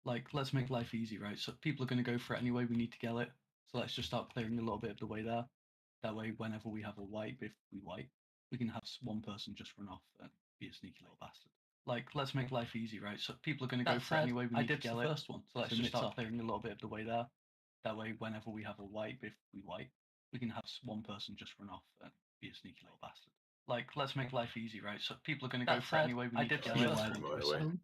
Like, let's make life easy, right? So people are going to go for it anyway. We need to get it. So let's just start clearing a little bit of the way there. That way, whenever we have a wipe, if we wipe, we can have one person just run off and be a sneaky little bastard. Like, let's make life easy, right? So people are going to go for it anyway. We need to get the first one. So let's just start clearing a little bit of the way there. That way, whenever we have a wipe, if we wipe, we can have one person just run off and be a sneaky little bastard. Like, let's make life easy, right? So people are going to go for it anyway. We need to get the first one.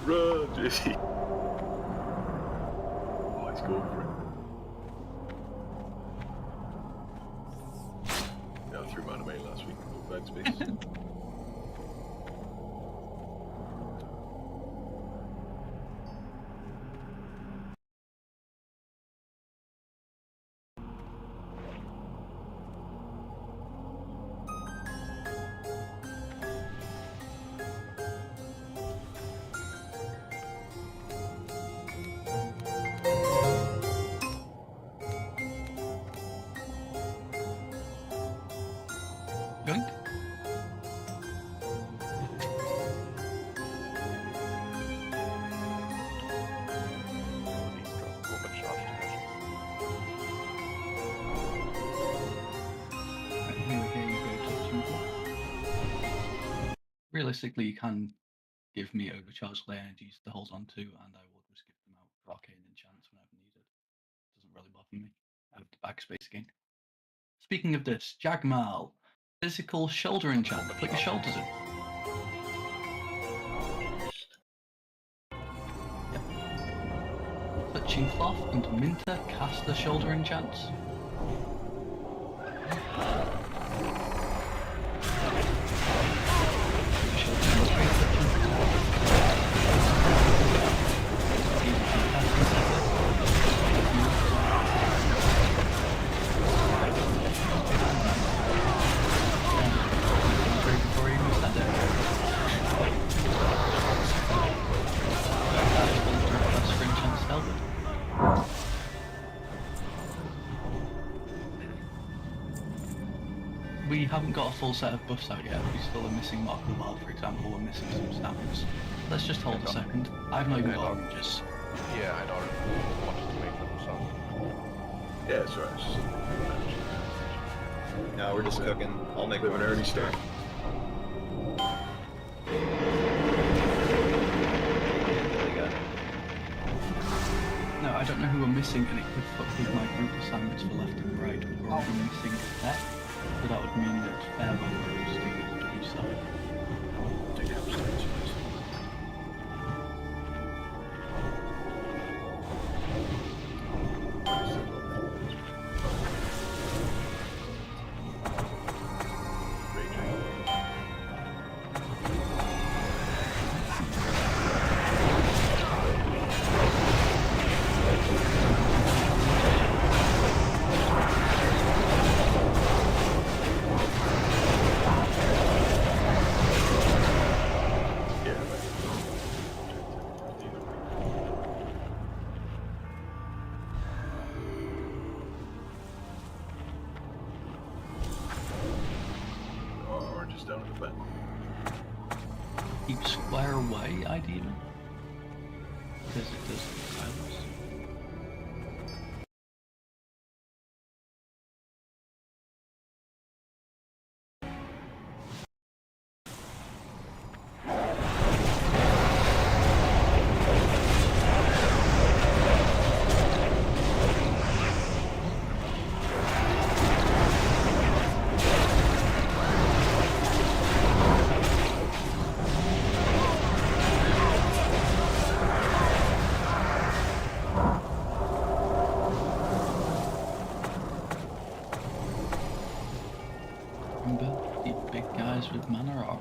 Run, Jesse! Oh, let's go for it. Yeah, I threw mine away last week. No backspace. Yoink. Realistically, you can give me overcharged energies to hold on to, and I will just give them out for arcane enchants whenever needed. Doesn't really bother me. I have the backspace again. Speaking of this, Jagmal, physical shoulder enchant. Put your shoulders in. Yep. Touching cloth and Minter cast the shoulder enchants. We haven't got a full set of buffs out yet. We still are missing Mark of the Wild, for example. We're missing some stamps. Let's just hold a second. I've not even got oranges. Yeah, I'd already wanted to make them, so. Yeah, it's alright. No, we're just cooking. I'll make an early start. No, I don't know who we're missing, and it could fuck with my group assignments for left and right. We're already missing that. So that would mean that Fairwell goes to do so. Take it upstairs, please. Down at the back. Keep square away, ideally. Because it does silence. Remember, the big guys with mana are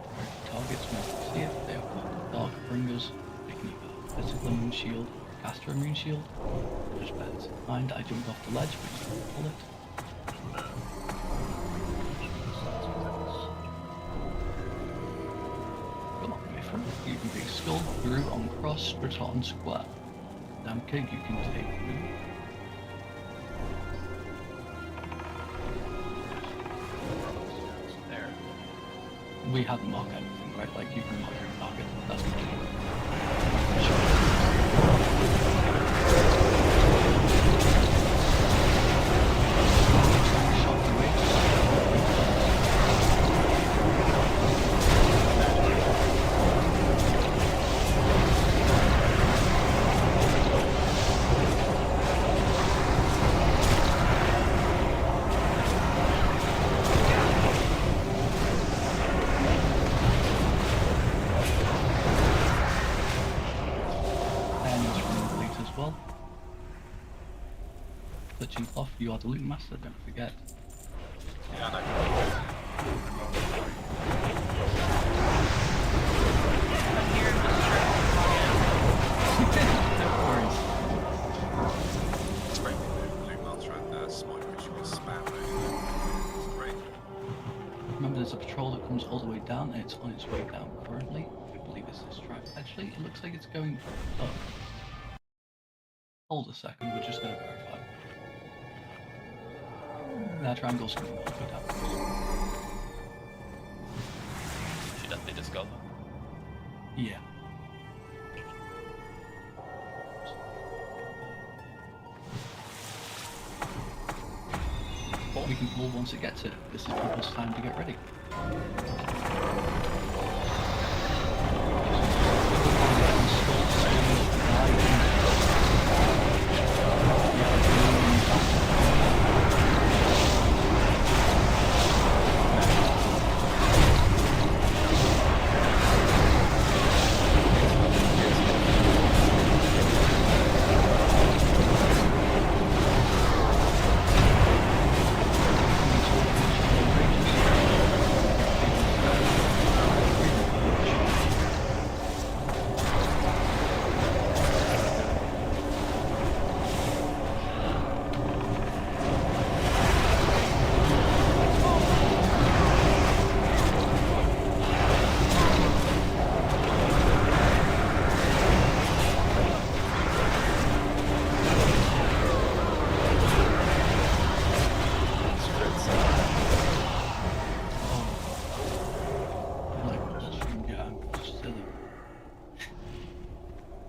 targets when you see if they have got Dark Bringers, they can either physical immune shield, caster immune shield, just bear this in mind. I jumped off the ledge, but you can pull it. Come on, my friend. You can take Skull, Groove on Cross, Split on Square. Damn Keg, you can take Move. we haven't marked everything, right? Like you can mark your own target. That's completely. Touching cloth, you are the loot master, don't forget. Yeah, I know. I'm here, I'm just trying to log No worries. It's great with Blue Master and Smite, which you can spam over. It's great. Remember, there's a patrol that comes all the way down, and it's on its way down currently. I believe it's this track. Actually, it looks like it's going up. Hold a second, we're just going to verify. That triangle's going to go down. Should that be discovered? Yeah. We can pull once it gets it. This is people's time to get ready.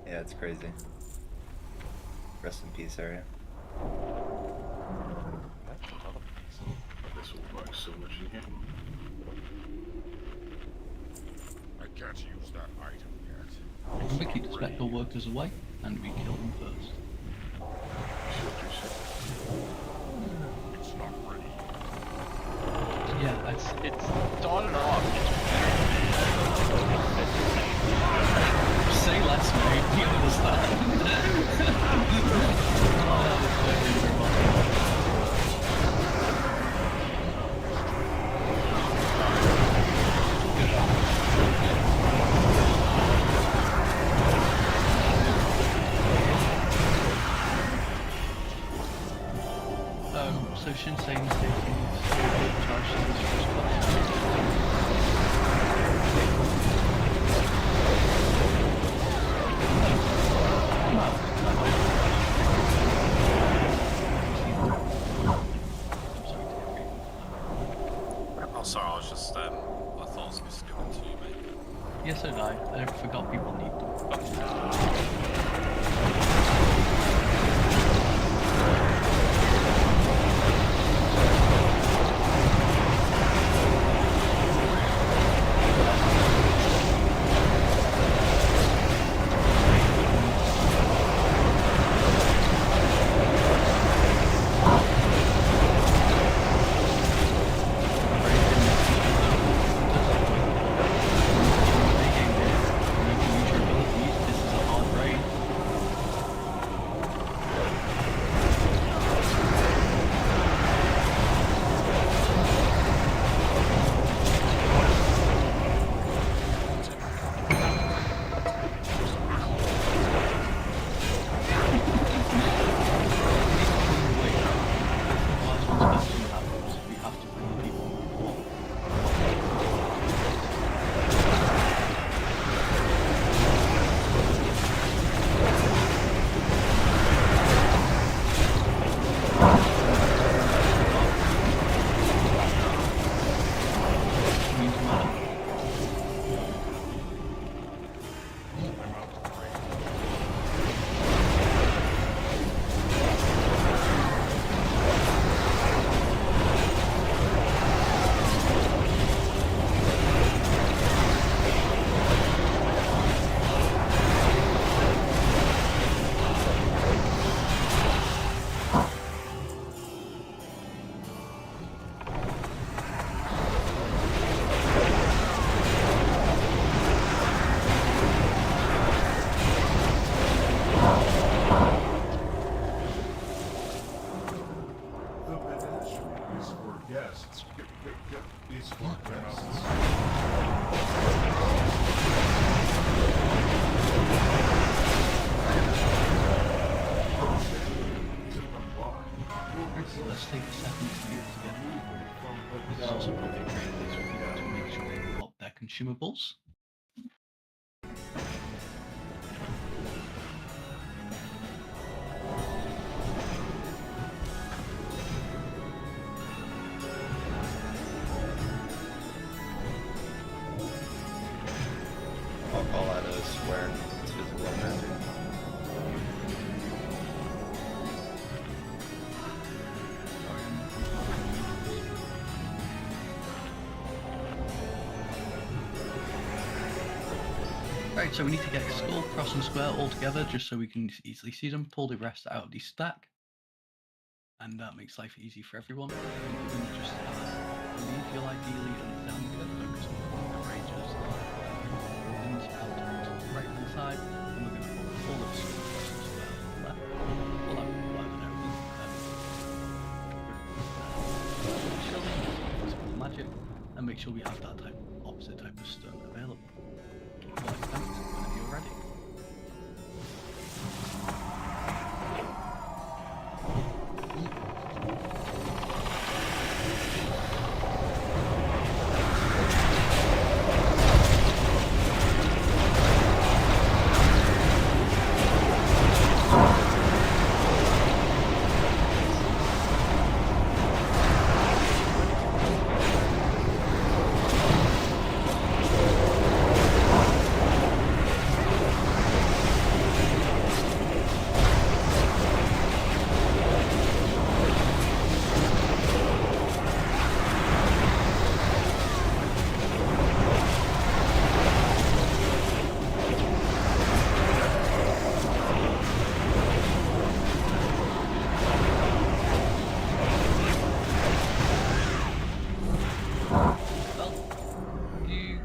Yeah, it's crazy. Rest in peace, area. This will work so much in here. I can't use that item yet. Remember, keep the spectral workers away, and we kill them first. See what you say. It's not ready. Yeah, It's started off. say less, mate. You understand. Oh, that was very remarkable. So Shinsega's taking charge of this first class. Oh, sorry, I was just, I thought I was just going to you, mate. Yes, so did I. I forgot people need them. This is a guests. Get these four guests. So let's take a second to do it together. This is also probably a great place for people to make sure they pop their consumables. I'll call out a square. It's physical magic. Right, so we need to get skull, cross, and square all together just so we can easily see them. Pull the rest out of the stack, and that makes life easy for everyone. You can just leave your ideally and down to focus on the ranges and out to the right hand side, and we're going to pull all of the skull, cross, and square on the left. Pull out whatever physical magic, and make sure we have that opposite type of stun available. Well, thanks, whenever you're ready.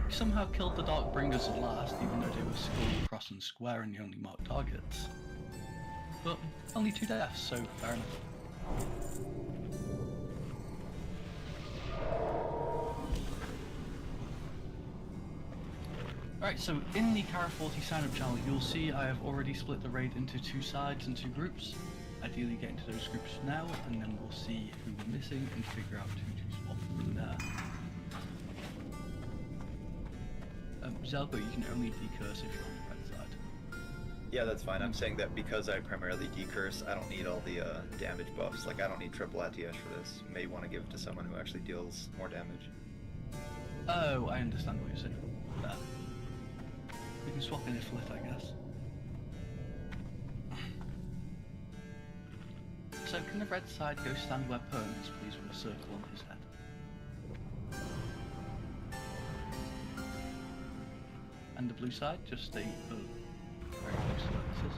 Somehow killed the Darkbringers at last, even though they were skull, cross, and square and the only marked targets. But only 2 deaths, so fair enough. Alright, so in the Kara 40 sign-up channel, you'll see I have already split the raid into 2 sides and 2 groups. Ideally get into those groups now, and then we'll see who we're missing and figure out who to swap from there. Zelgo, you can only decurse if you're on the red side. Yeah, that's fine. I'm saying that because I primarily decurse, I don't need all the damage buffs. Like, I don't need triple Atiyesh for this. You may want to give it to someone who actually deals more damage. Oh, I understand what you're saying. There. We can swap in Iflit, I guess. So can the red side go stand where Perm is, please, with a circle on his head? And the blue side, just stay very close to where this is.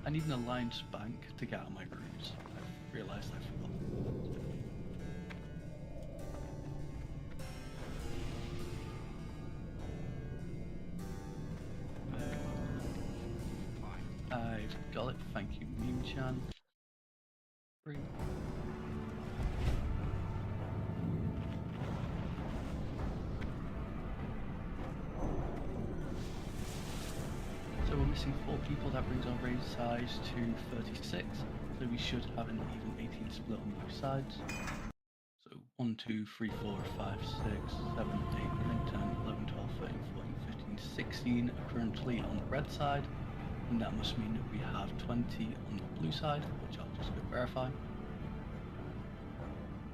I need an alliance bank to get out of my groups. I've realised I forgot. I've got it, thank you, Meme-chan. Great. So we're missing 4 people, that brings our raid size to 36, so we should have an even 18 split on both sides. So 1, 2, 3, 4, 5, 6, 7, 8, 9, 10, 11, 12, 13, 14, 15, 16 are currently on the red side, and that must mean that we have 20 on the blue side, which I'll just go verify.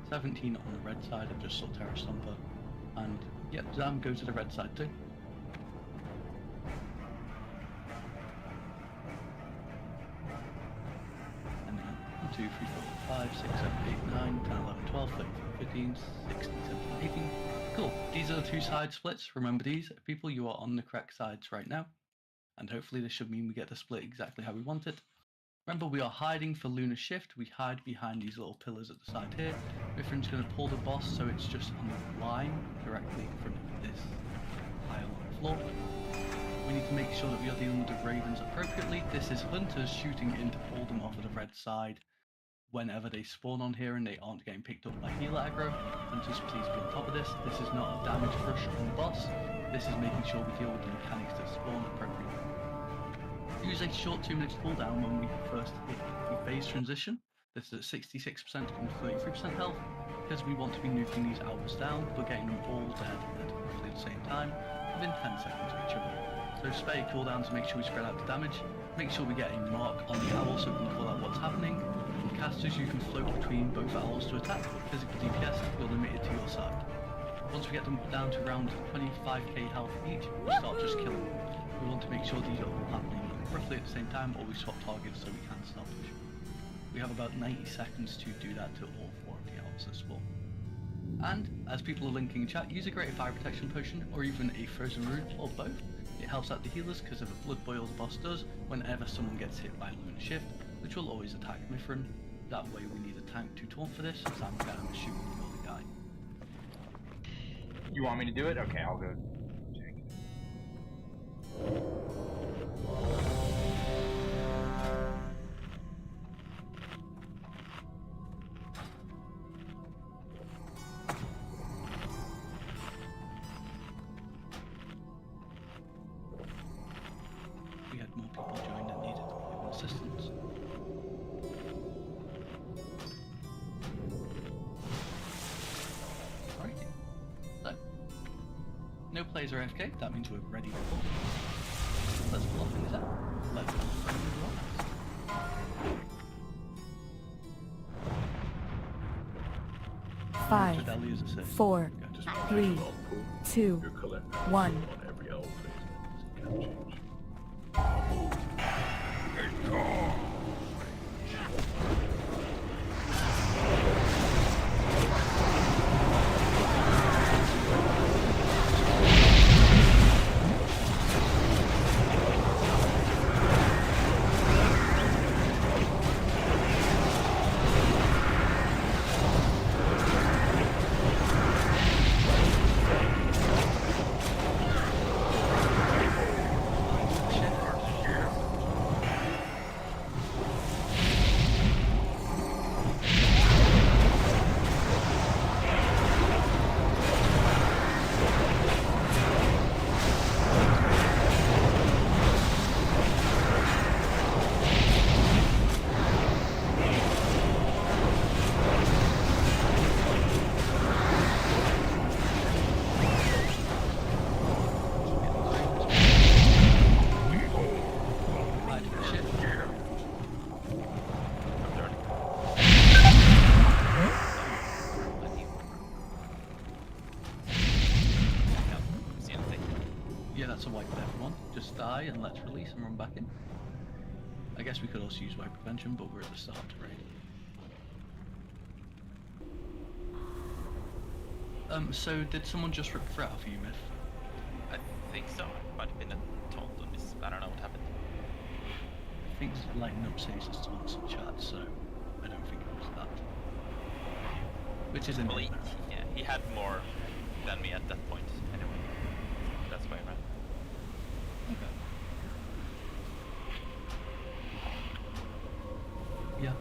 17 on the red side, I just saw Terra Stomper, and yep, Zam goes to the red side too. And then 1, 2, 3, 4, 5, 6, 7, 8, 9, 10, 11, 12, 13, 15, 16, 17, 18. Cool, these are the 2 side splits. Remember these, people, you are on the correct sides right now. And hopefully this should mean we get the split exactly how we want it. Remember, we are hiding for Lunar Shift. We hide behind these little pillars at the side here. Mithrin's going to pull the boss so it's just on the line directly in front of this pile on the floor. We need to make sure that we are dealing with the ravens appropriately. This is hunters shooting in to pull them off of the red side. whenever they spawn on here and they aren't getting picked up by healer aggro, hunters please be on top of this. This is not a damage rush on the boss, this is making sure we deal with the mechanics that spawn appropriately. Use a short 2 minutes cooldown when we first hit the phase transition. This is at 66% and 33% health, because we want to be nuking these owls down, but getting them all dead at roughly the same time, within 10 seconds of each other. So spare your cooldown to make sure we spread out the damage, make sure we get a mark on the owl so we can call out what's happening. For casters, you can float between both owls to attack, physical DPS, you're limited to your side. Once we get them down to around 25k health each, we start just killing them. We want to make sure these are all happening roughly at the same time, or we swap targets so we can stop pushing. We have about 90 seconds to do that to all 4 of the owls that spawn. And, as people are linking in chat, use a greater fire protection potion, or even a frozen rune, or both. It helps out the healers, because if a blood boil the boss does, whenever someone gets hit by a lunar shift, which will always attack Mithrin, that way we need a tank to taunt for this, so I'm going to shoot the other guy. You want me to do it? Okay, I'll go. We had more people join that needed assistance. Alrighty. So, no players are AFK, that means we're ready to pull. Let's pull off things out. Let's pull friendly blocks. 5, 4, 3, 2, 1. On every owl phase, it can change. Die and let's release and run back in. I guess we could also use wipe prevention, but we're at the start raid. So did someone just rip threat off you, Myth? I think so. It might have been a taunt on this. I don't know what happened. I think lighting up saves us taunts in chat, so I don't think it was that. Which is in well, he had more than me at that point, anyway. That's why I ran. Okay. Yeah.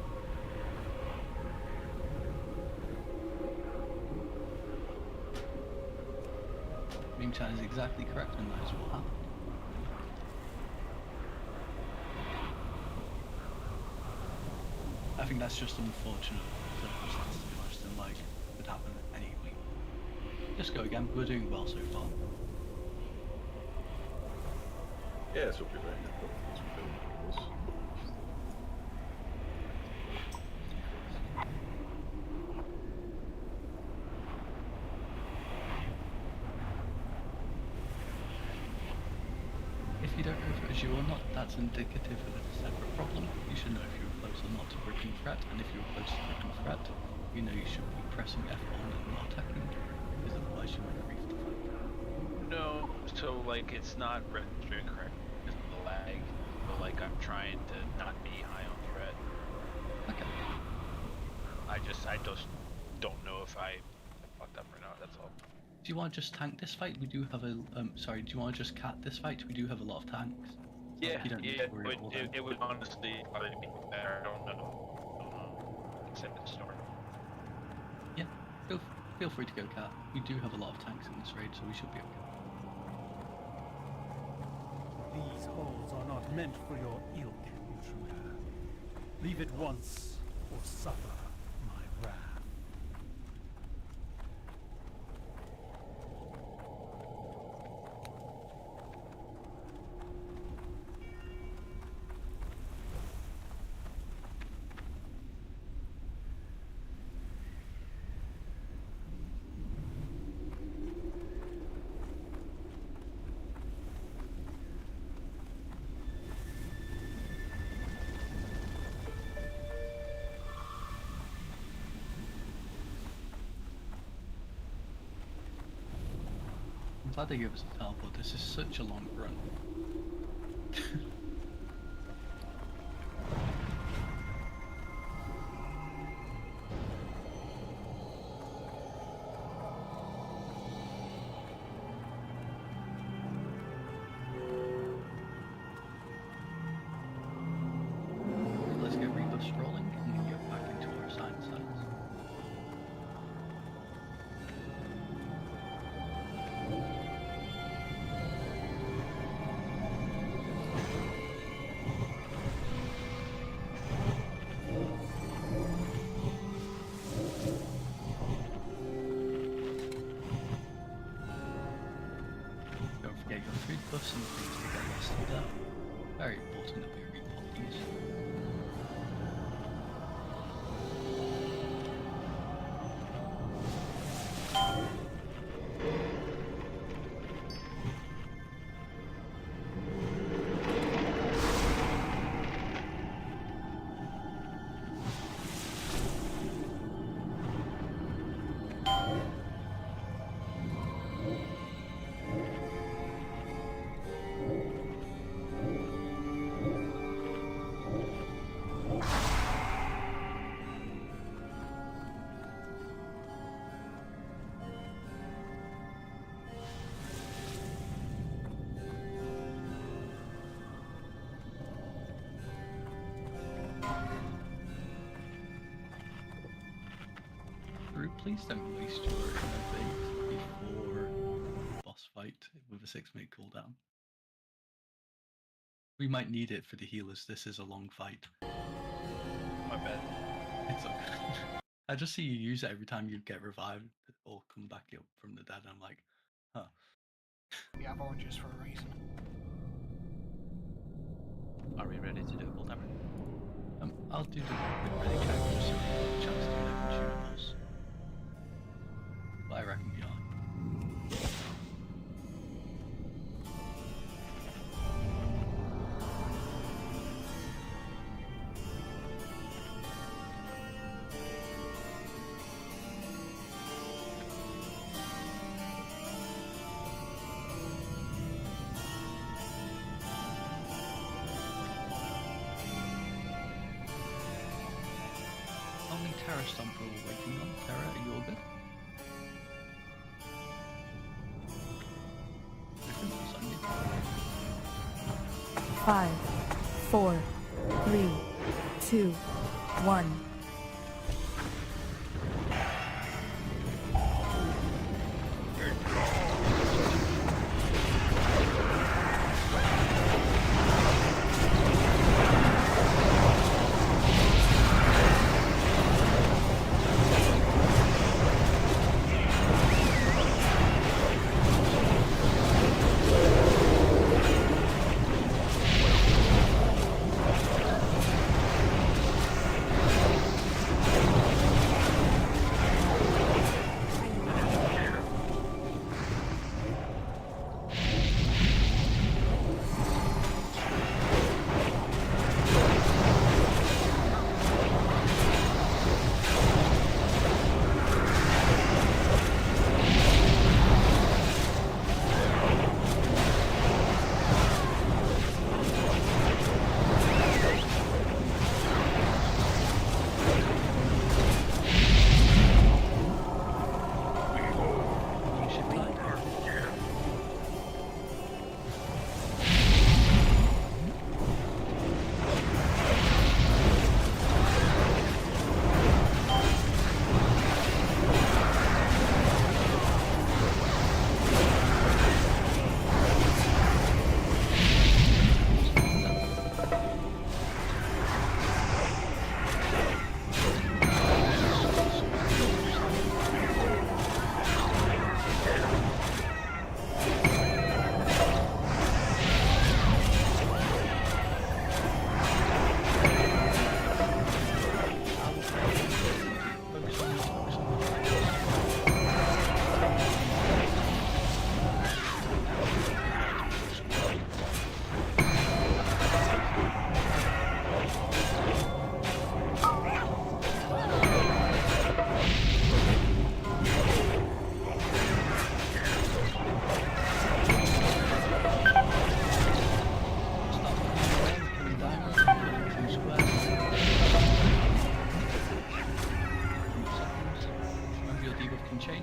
Meme chat is exactly correct, and that is what happened. I think that's just unfortunate circumstance, to be honest, and like would happen any week. Just go again. We're doing well so far. Yeah, it's okay right now. It's okay. If you don't know if it was you or not, that's indicative of a separate problem. You should know if you were close or not to ripping threat, and if you were close to ripping threat, you know you should be pressing F1 and not attacking, because otherwise you might grief the fight. No, so like it's not registering correct because of the lag, but like I'm trying to not be high on threat. Okay. I just don't know if I fucked up or not, that's all. Do you want to just tank this fight? We do have a, sorry, do you want to just cat this fight? We do have a lot of tanks. So Yeah, you don't need to worry about it would honestly probably be better, I don't know. Feel free to go, Cat. We do have a lot of tanks in this raid, so we should be okay. These halls are not meant for your ilk, intruder. Leave it once, or suffer my wrath. I'm glad they gave us a teleport. This is such a long run. Let's get rebuffs rolling and then get back into our assigned sites. Don't forget your food buffs and things to get lost in there. Very important that we repop these. Please don't waste your innovate before boss fight with a 6-minute cooldown. We might need it for the healers. This is a long fight. My bad. It's okay. I just see you use it every time you get revived or come back up from the dead. And I'm like, huh. We have oranges for a reason. Are we ready to do a cooldown? I'll do the really check just so we have a chance to do the consumables. But I reckon we are. Only Terra Stomper we're waiting on. Terra, are you all good? Five, 4, 3, 2, 1.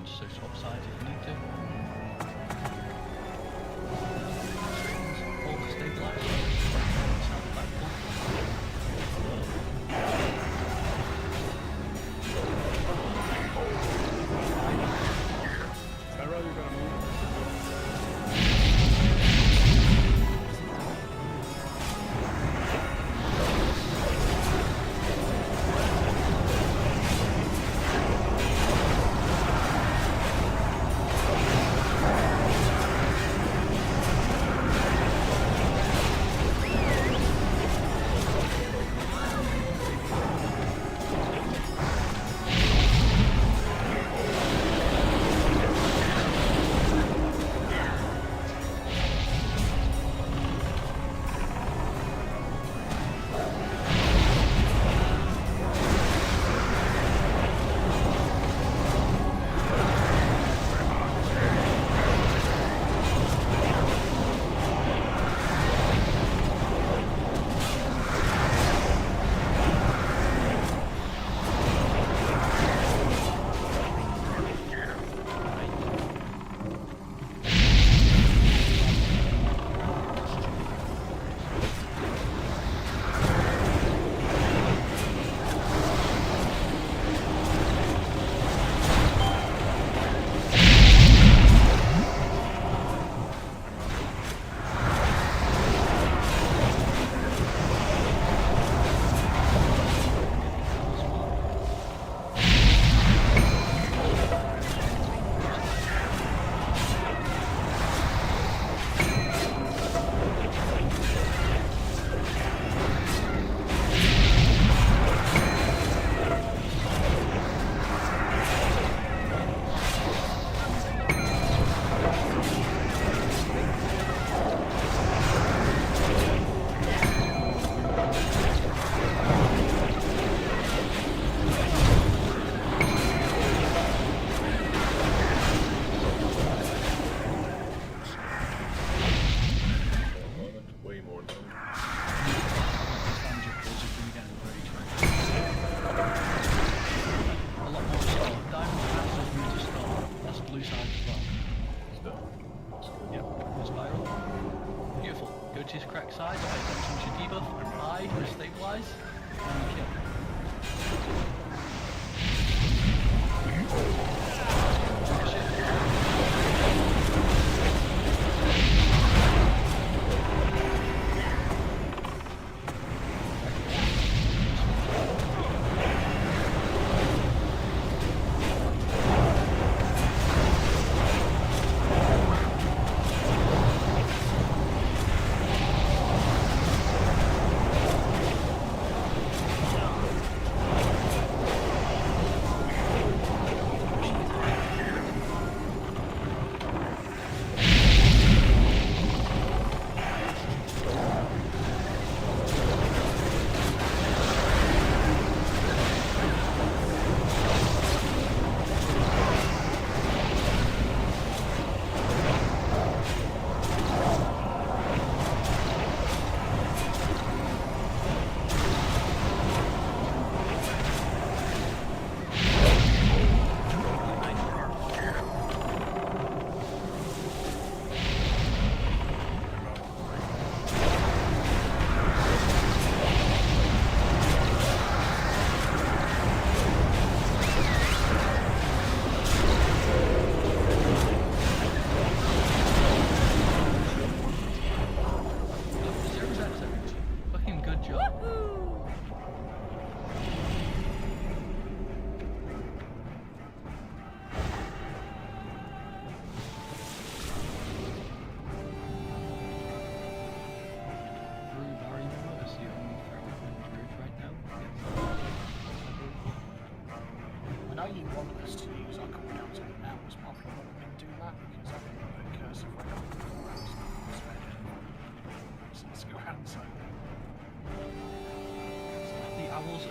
once, so swap sides if you need to. Hold to stabilize. Sound platform. Terra, you're gonna move. Way more damage. A lot more start. Diamond cancels me to start. That's blue side as well. Still. That's good. Yep, more spiral. Beautiful. Go to his crack side, pay attention to debuff, I to stabilize, and kill.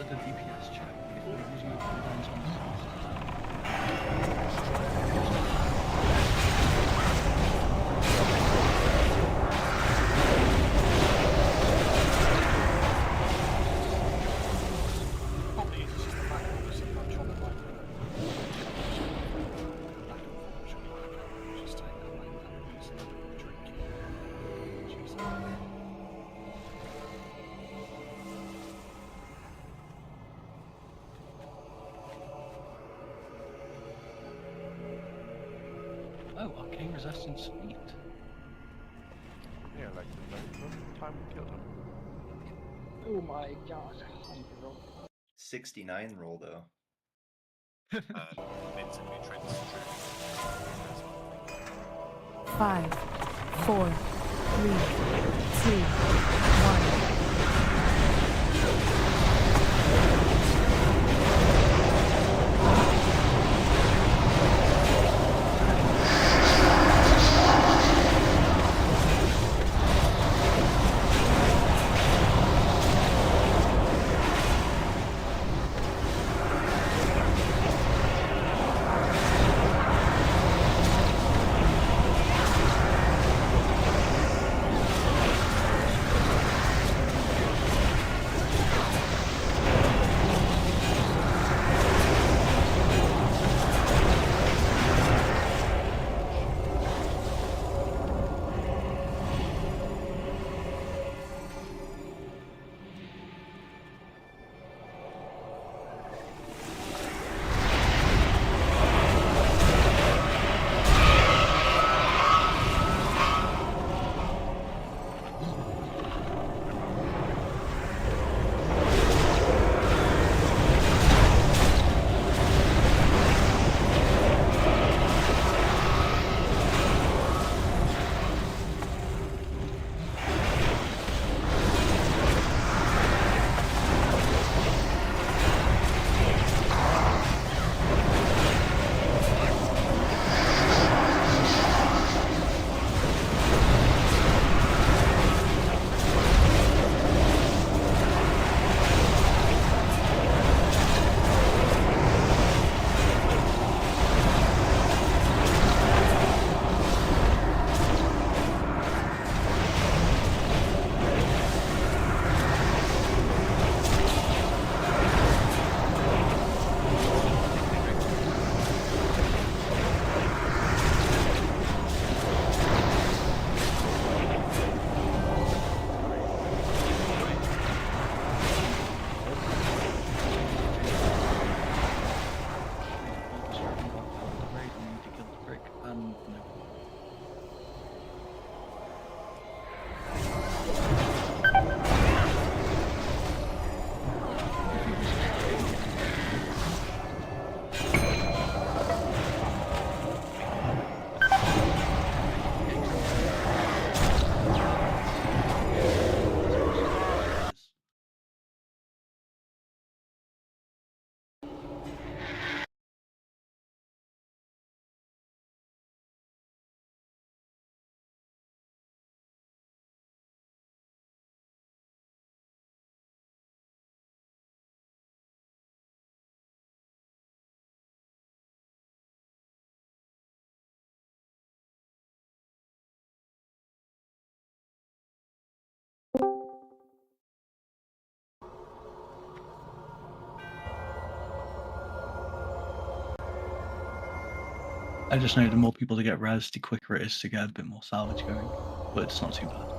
at the DPS check if we're using a cooldowns on the Oh, arcane resistance speed. Yeah, like the very first time we killed him. Oh my god, hunter roll. 69 roll though. Mints and nutrients. 5, 4, 3, 2, 1. I just know the more people to get res, the quicker it is to get a bit more salvage going, but it's not too bad.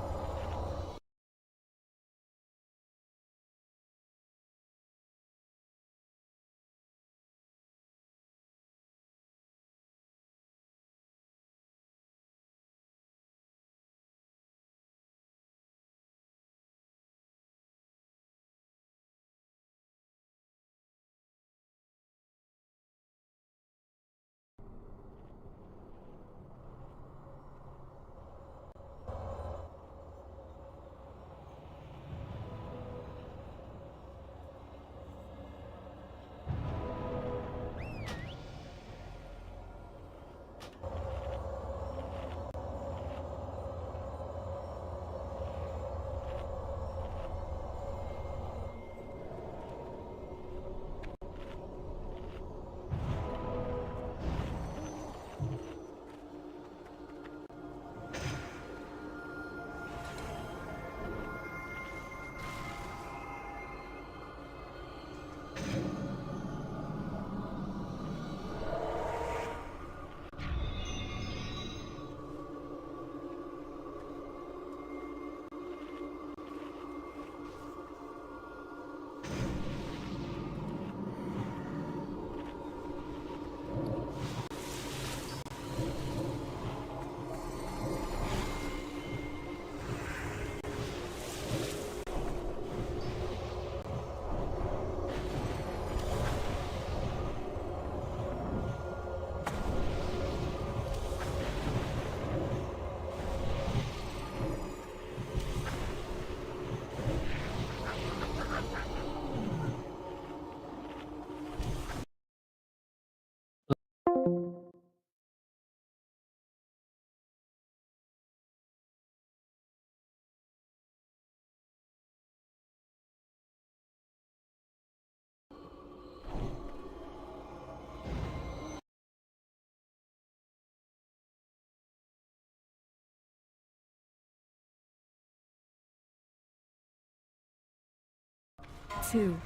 2,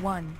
1.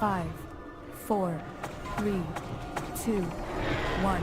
Five, 4, 3, 2, 1.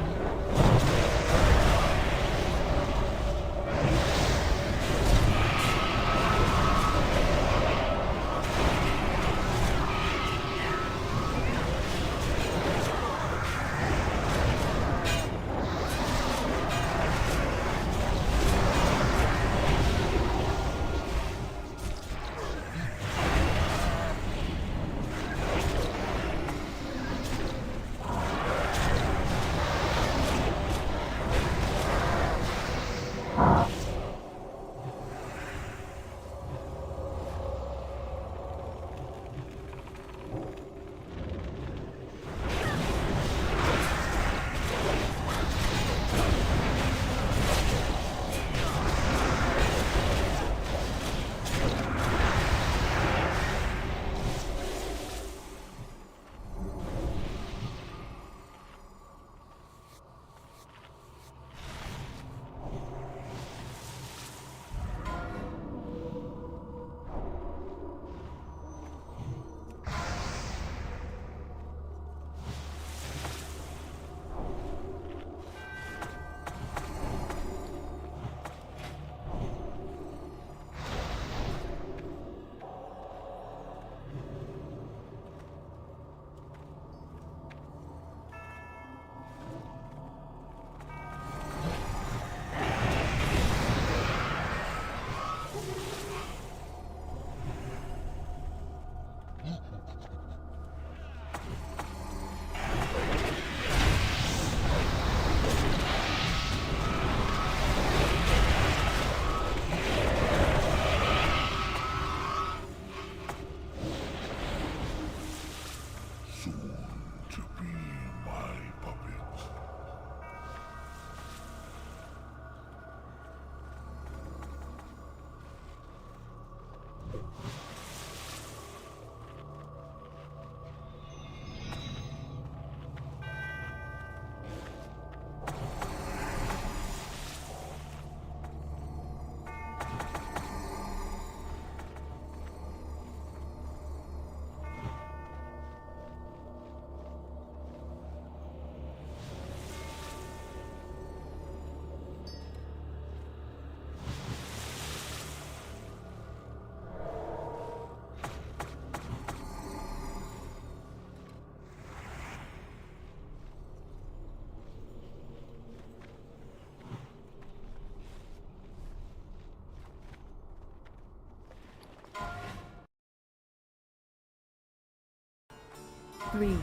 Three,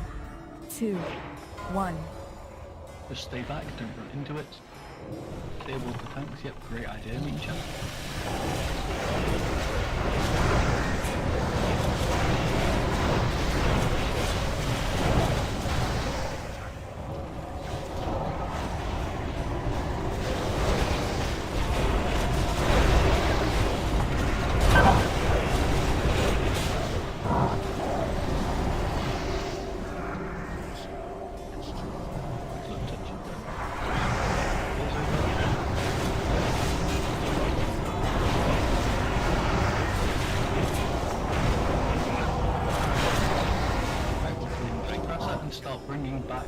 2, 1. Just stay back, don't run into it. Disable the tanks, yep, great idea, mean chat. Start bringing back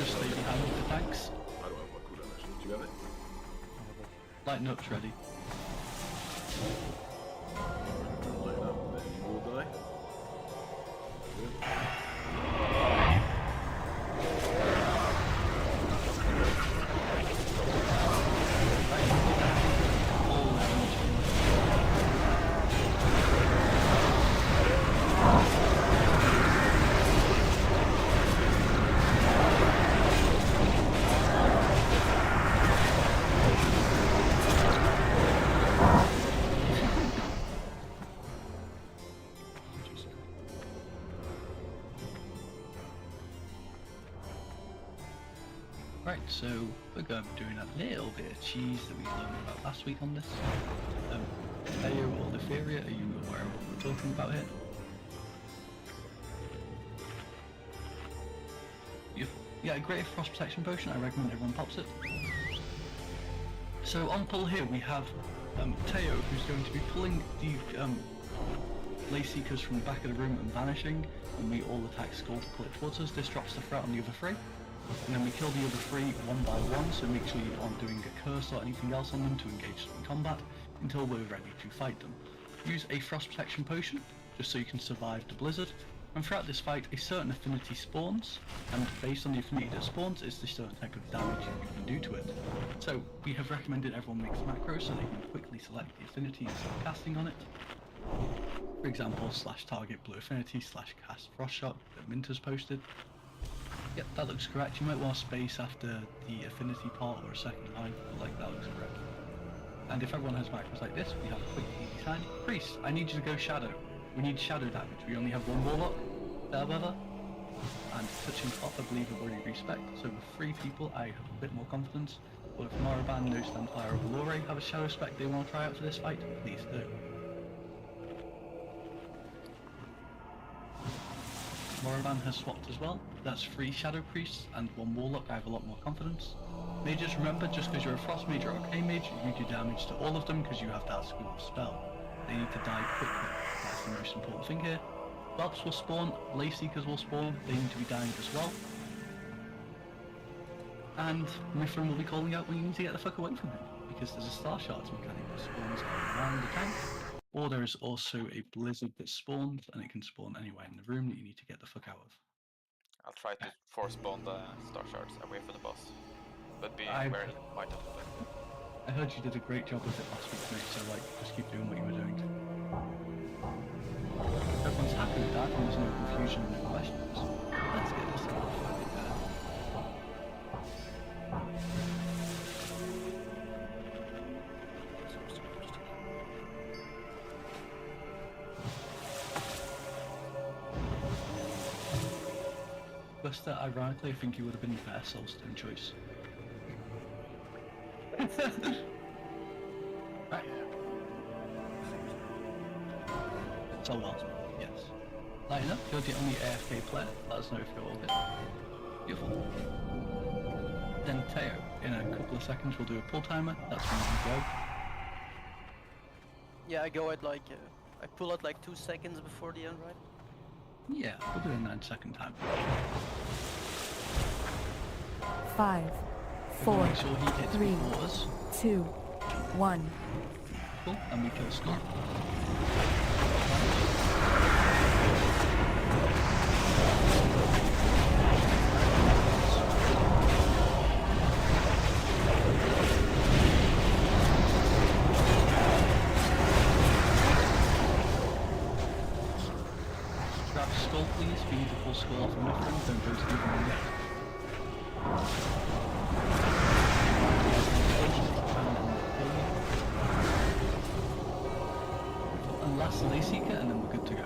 just stay behind with the tanks. I don't have my cooldown actually. Do you have it? Lighten up's ready. Lighten up, then you will die. Good. Right, so we're going to be doing a little bit of cheese that we learned about last week on this. Theo or Leferia, are you aware of what we're talking about here? Yeah, a great frost protection potion, I recommend everyone pops it. So on pull here we have Theo, who's going to be pulling the Lace Seekers from the back of the room and vanishing, and we all attack Skull to pull it towards us. This drops the threat on the other three. And then we kill the other three one by one, so make sure you aren't doing a curse or anything else on them to engage them in combat until we're ready to fight them. Use a frost protection potion, just so you can survive the blizzard, and throughout this fight a certain affinity spawns, and based on the affinity that spawns is the certain type of damage you can do to it. So we have recommended everyone makes macros so they can quickly select the affinity and start casting on it. For example, /target blue affinity /cast frost shot that Minter's posted. Yep, that looks correct. You might want to space after the affinity part or a second line, but like that looks correct. And if everyone has macros like this, we have a quick easy sign. Priest, I need you to go shadow. We need shadow damage. We only have one warlock, Bellwether, and touching off I believe I've already respec. So with 3 people I have a bit more confidence. But if Moraban, No Standfire, or Valore have a shadow spec they want to try out for this fight, please do. Moraban has swapped as well. That's 3 Shadow Priests and 1 Warlock. I have a lot more confidence. Mages, remember, just because you're a Frost Mage or Arcane Mage, you do damage to all of them because you have that school of spell. They need to die quickly. That's the most important thing here. Whelps will spawn, Lace Seekers will spawn, they need to be dying as well. And Mithrin will be calling out when you need to get the fuck away from him, because there's a Star Shards mechanic that spawns around the tank. Or there is also a blizzard that spawns, and it can spawn anywhere in the room that you need to get the fuck out of. I'll try to force spawn the star shards away from the boss, but be wary, might have to play. I heard you did a great job with it last week, mate, so like, just keep doing what you were doing. If everyone's happy with that, and there's no confusion and no questions, let's get this out of the way. Buster, ironically, I think you would have been the better Soulstone choice. Right. So well, yes. Lighten up, you're the only AFK player. Let us know if you're all good. Beautiful. Then Theo, in a couple of seconds we'll do a pull timer. That's when you can go. Yeah, I go at like, I pull at like 2 seconds before the end, right? Yeah, we'll do a 9-second time. 5, 4, Make sure he hits 3, before us. 2, 1. Cool, and we kill Scott. your skull off, my friend. Don't go to the ground yet. And last Lay Seeker, and then we're good to go.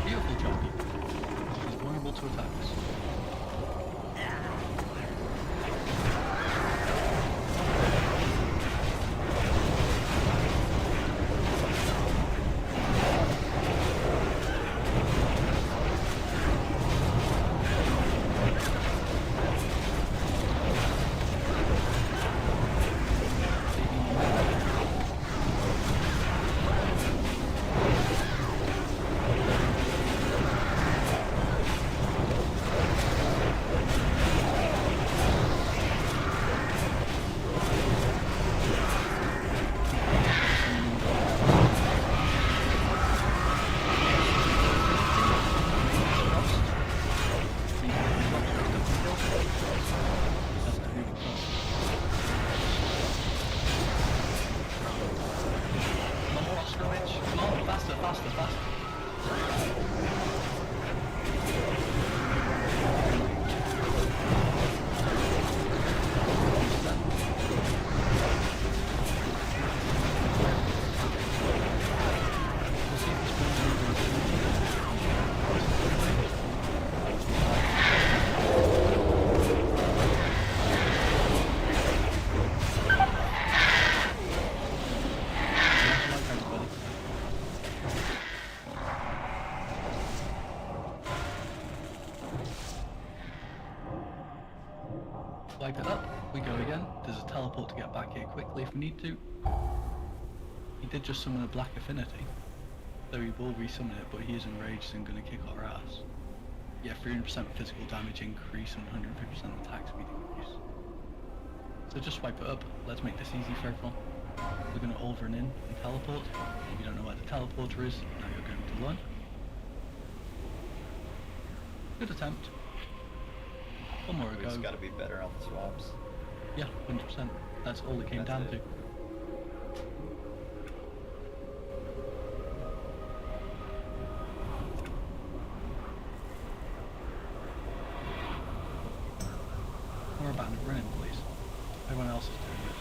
Beautiful job. He's vulnerable to attacks. Wipe it up, we go again. There's a teleport to get back here quickly if we need to. He did just summon a Black Affinity, so he will resummon it, but he is enraged and going to kick our ass. Yeah, 300% physical damage increase and 150% attack speed increase. So just wipe it up. Let's make this easy for everyone. We're going to over and in and teleport. If you don't know where the teleporter is, now you're going to learn. Good attempt. One more ago. It's got to be better on the swaps. Yeah, 100%. That's all it came down to. More abandoned running, please. Everyone else is doing it.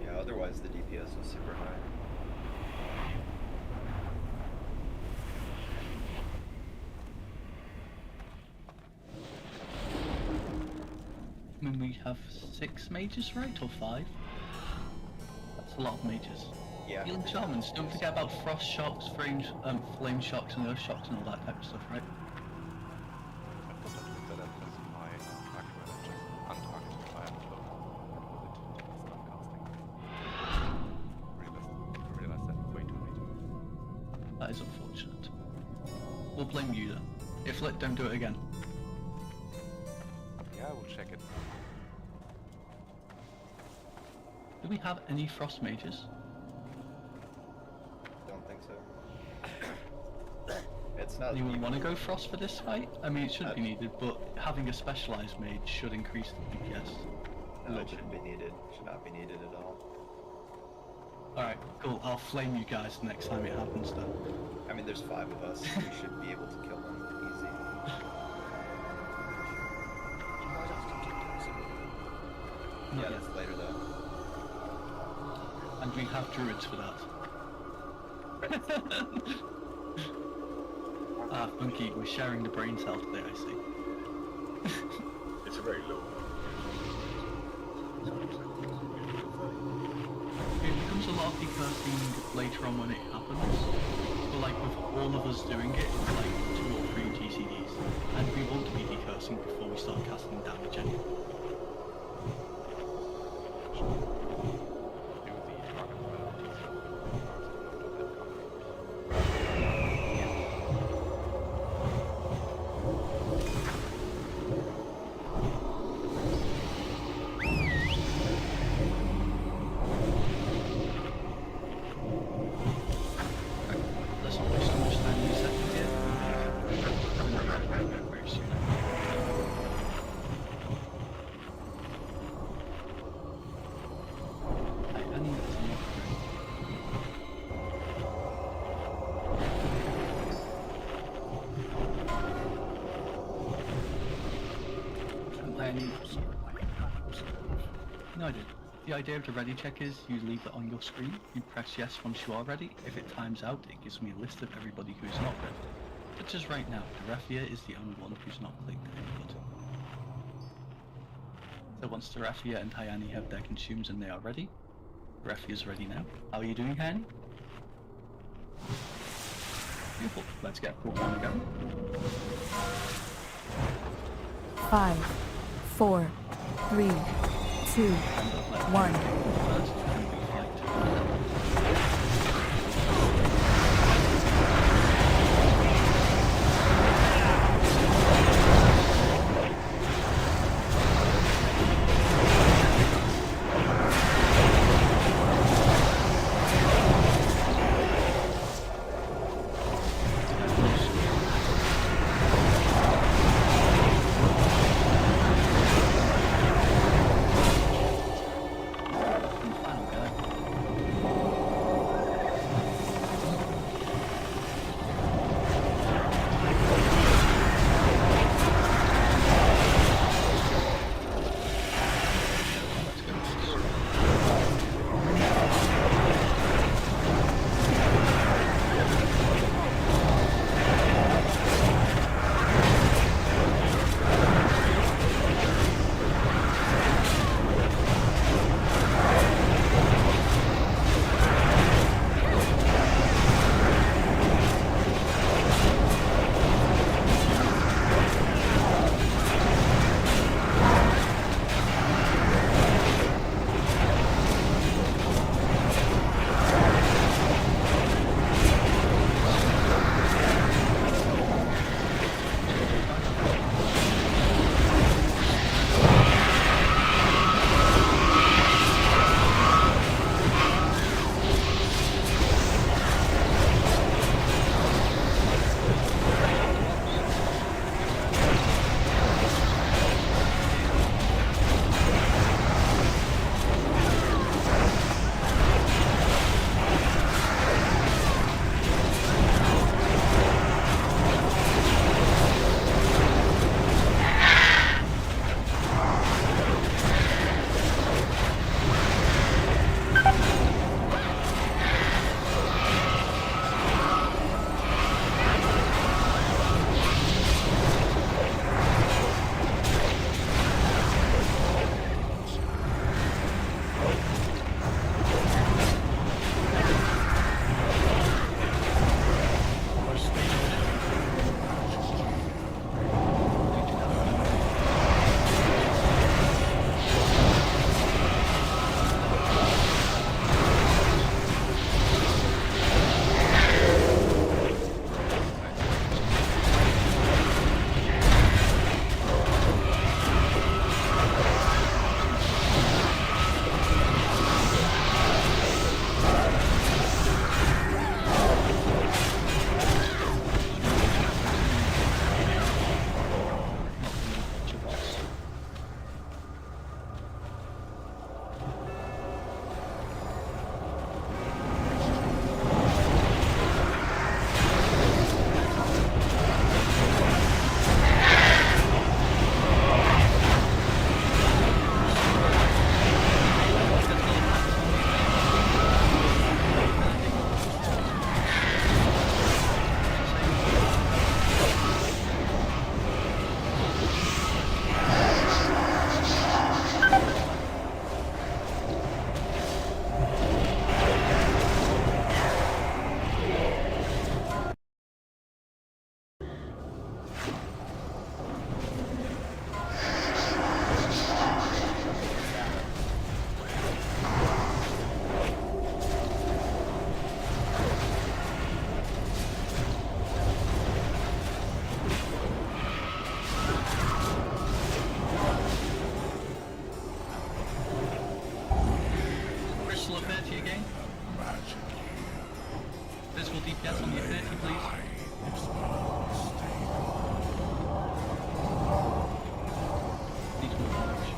Yeah, otherwise the DPS was super high. I mean, we have 6 mages, right? Or 5? That's a lot of mages. Yeah. Healing shamans, don't forget about frost shocks, flame shocks, and earth shocks, and all that type of stuff, right? I thought I looked at that as my actual just untargeted fire flow. Realized that way too late. That is unfortunate. We'll blame you then. If lit, don't do it again. Yeah, I will check it. Do we have any frost mages? Don't think so. It's not. Anyone want to go frost for this fight? I mean, it shouldn't be needed, but having a specialized mage should increase the DPS. No, it shouldn't be needed. Should not be needed at all. Alright, cool. I'll flame you guys the next time it happens then. I mean, there's 5 of us. We should be able to kill them easy. Yeah, that's later though. And we have druids for that. Ah, Funky, we're sharing the brain cell today, I see. It's a very low one. It becomes a lot of decursing later on when it happens, but like with all of us doing it, it's like 2 or 3 GCDs, and we want to be decursing before we start casting damage anyway. No, I did. The idea of the ready check is you leave it on your screen, you press yes once you are ready. If it times out, it gives me a list of everybody who is not ready. But as right now, the Raffia is the only one who's not clicked any button. So once the Raffia and Hayani have their consumes and they are ready, the Raffia is ready now. How are you doing, Hayani? Beautiful. Let's get full one again. 5, 4, 3, 2, 1. First, and we fight. DPS on your 30, please. Needs more damage.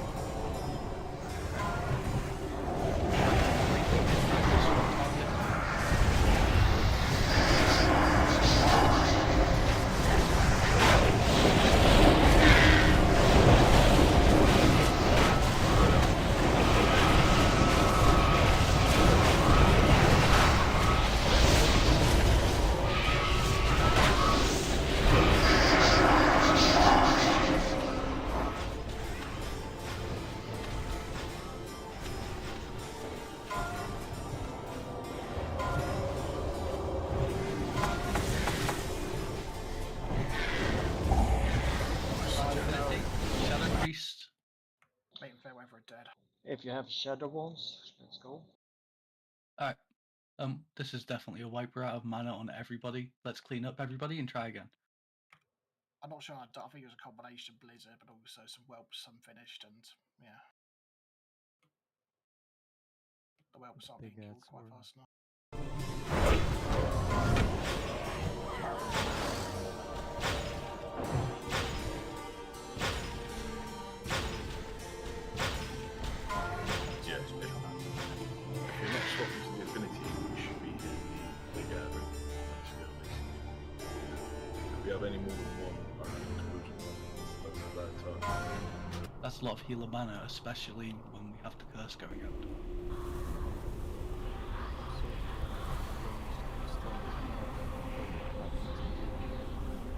if you have shadow ones, let's go. Alright. This is definitely a wipe. We're out of mana on everybody. Let's clean up everybody and try again. I'm not sure. I think it was a combination Blizzard, but also some whelps, some finished, and yeah. The whelps are being killed quite fast now. Yeah, if you're not swapping to the affinity, we should be in the gathering. If we have any more than one, exclusion one, that's a bad time. That's a lot of healer mana, especially when we have the curse going out.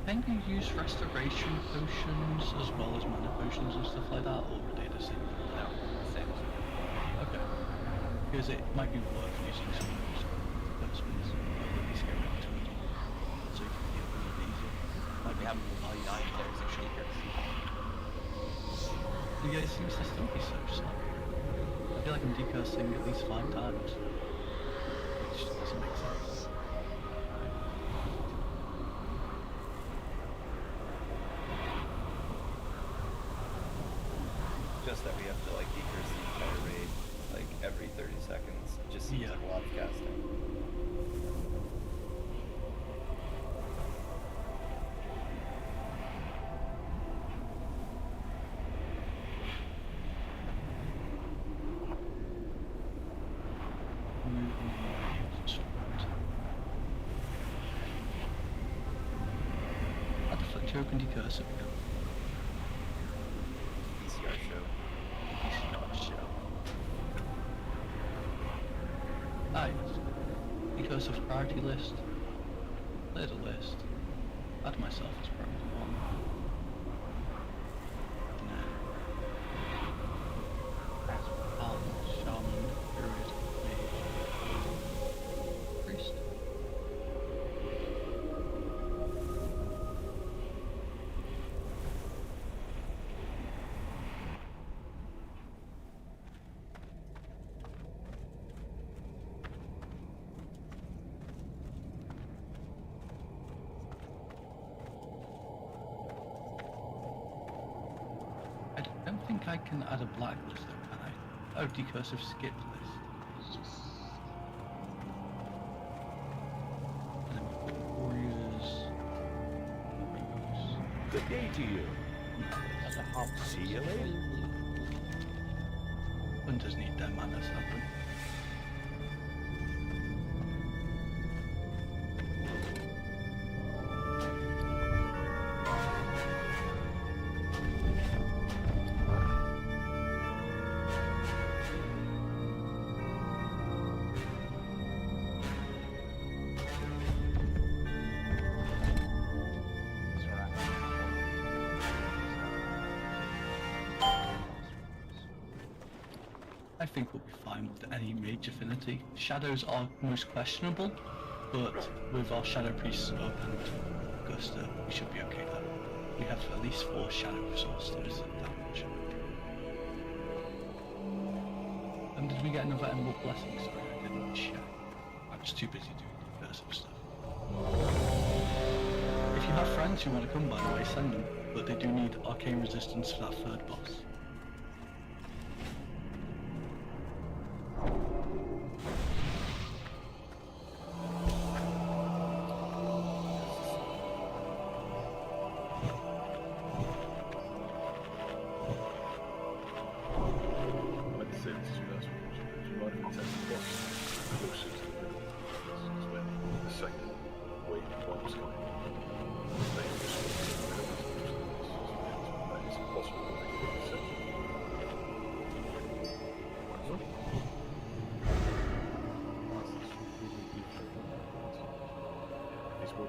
Can you use restoration potions as well as mana potions and stuff like that, or are they the same? No, same. Okay. Because it might be worth using some of those potions, at least get rid of it, so you can heal a little bit easier. Might We have more value. 9 players in Shulkers. Yeah, it seems to still be so slow. I feel like I'm decursing at least 5 times, which doesn't make sense. Just that we have to like decurse the entire raid like every 30 seconds. It just seems like a lot of casting. How the fuck Joe can decurse it? PCR show. Ah, yes. Because of priority list, clear the list, add myself as priority 1. Shaman, Druid, Mage, Priest. I don't think I can add a blacklist though, can I? Oh, decursive skip list. And then we put warriors. Good day to you. As a hub. See you later. Hunters need their mana, sadly. I think we'll be fine with any mage affinity. Shadows are most questionable, but with our Shadow Priests up and Augusta, we should be okay there. We have at least 4 Shadow Resources and damage. Did we get another Emerald Blessing? Sorry, I didn't check. I'm just too busy doing the cursive stuff. If you have friends who want to come, by the way, send them, but they do need Arcane Resistance for that 3rd boss.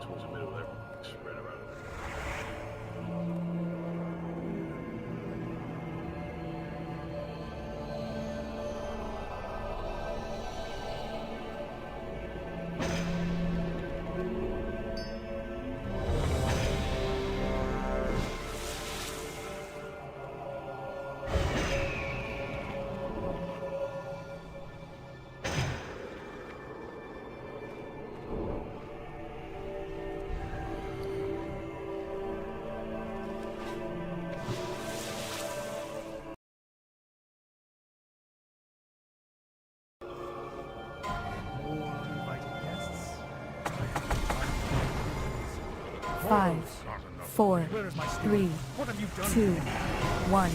Towards the middle there, spread around. 5, 4, 3, 2, 1.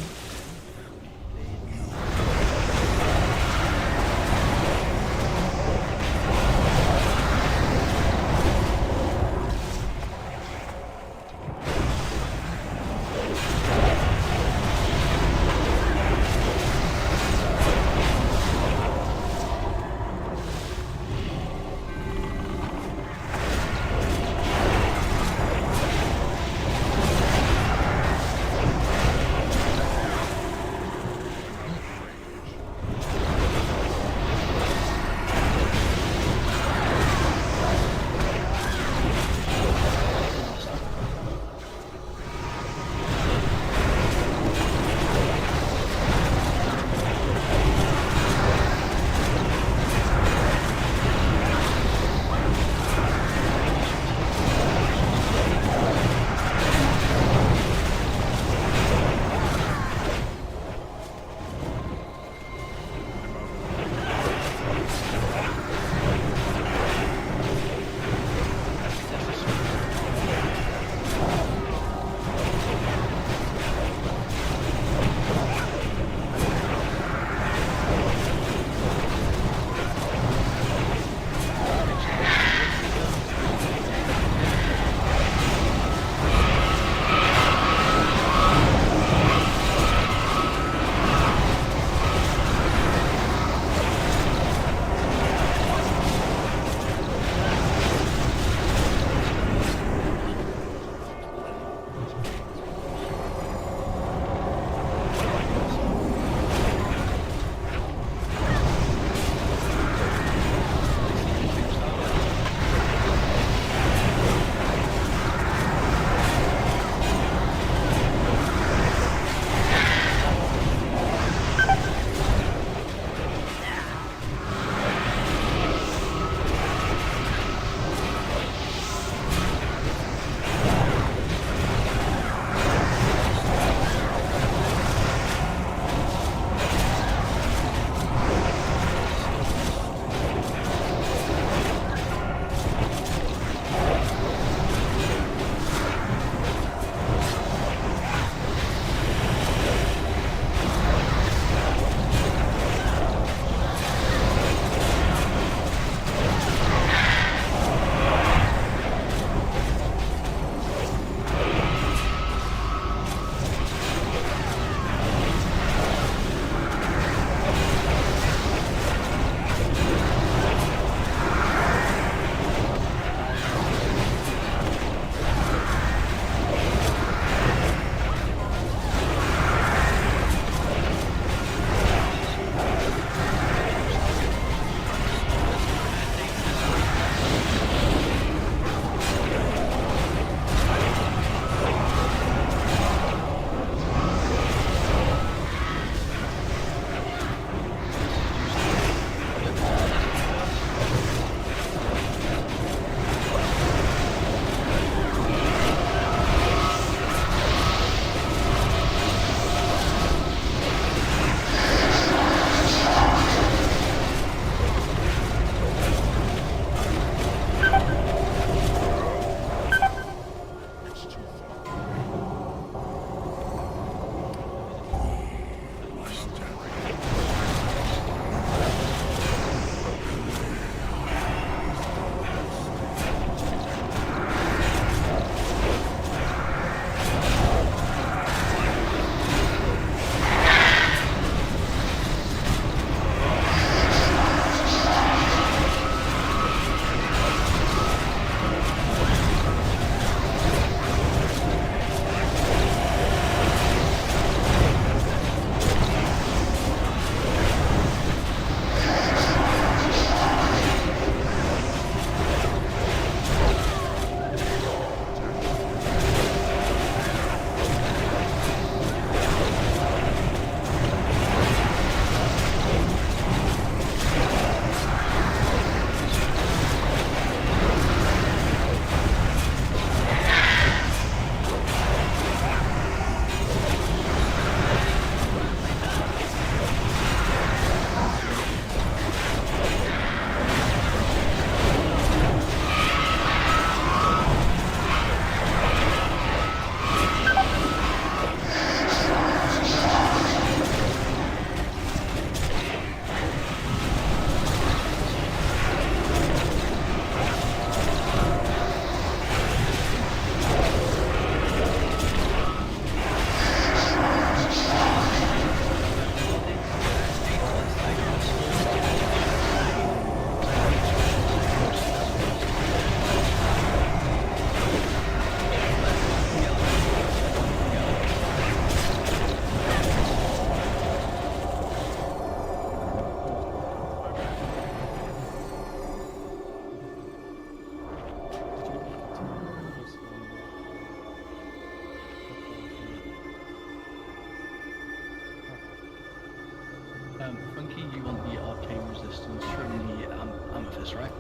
Funky, you want the arcane resistance from the amethyst, right?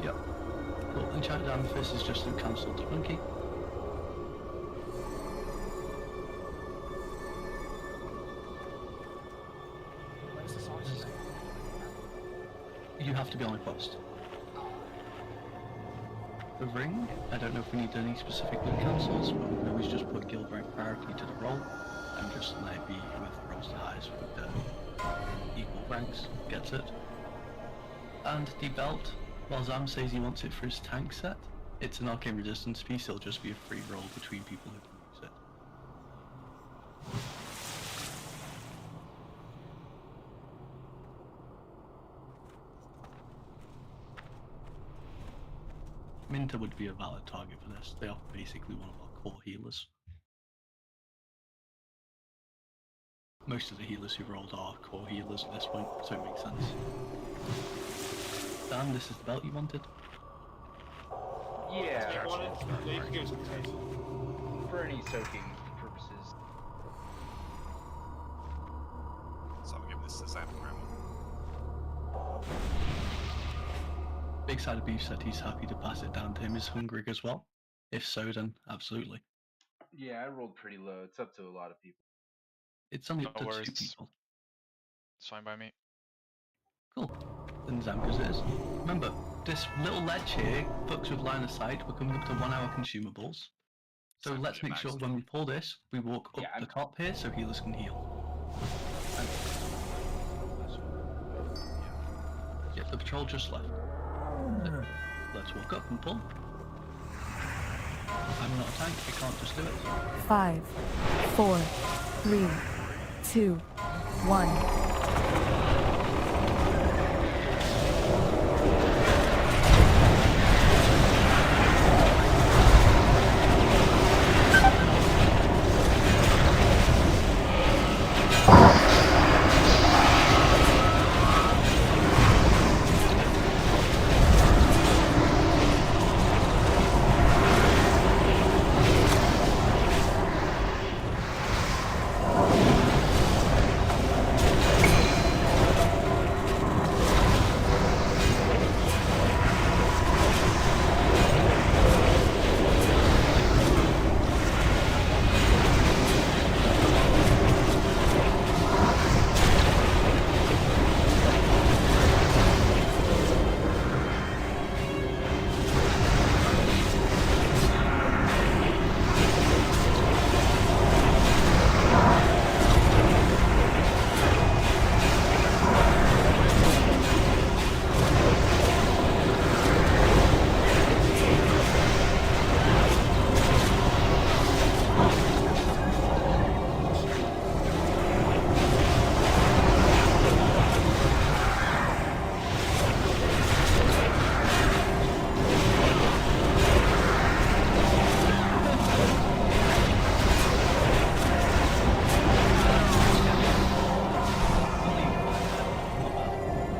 Yep. Cool. Enchanted amethyst is just cancelled to Funky. Where's the size? You have to be on a quest. The ring, I don't know if we need any specific loot cancels, but we can always just put guild rank priority to the roll and just let it be whoever rolls the highest with the equal ranks gets it. And the belt, while Zam says he wants it for his tank set, it's an arcane resistance piece, it'll just be a free roll between people who can use it. Minter would be a valid target for this. They are basically one of our core healers. Most of the healers who rolled are core healers at this point, so it makes sense. Dan, this is the belt you wanted? Yeah, Yeah, you can give us a taste. for any soaking purposes. So I'm giving this to Zam Grandma. Big Side of Beef said he's happy to pass it down to him. Is Hungrig as well? If so, then absolutely. Yeah, I rolled pretty low. It's up to a lot of people. It's only No up to 2 worries. people. It's fine by me. Cool. Then Zam goes it is. Remember, this little ledge here fucks with line of sight. We're coming up to 1 hour consumables. So Zam, let's you're make sure maxed. when we pull this, we walk up Yeah, the top here so healers can heal. Yeah, the patrol just left. Let's walk up and pull. I'm not a tank, I can't just do it. 5, 4, 3, 2, 1.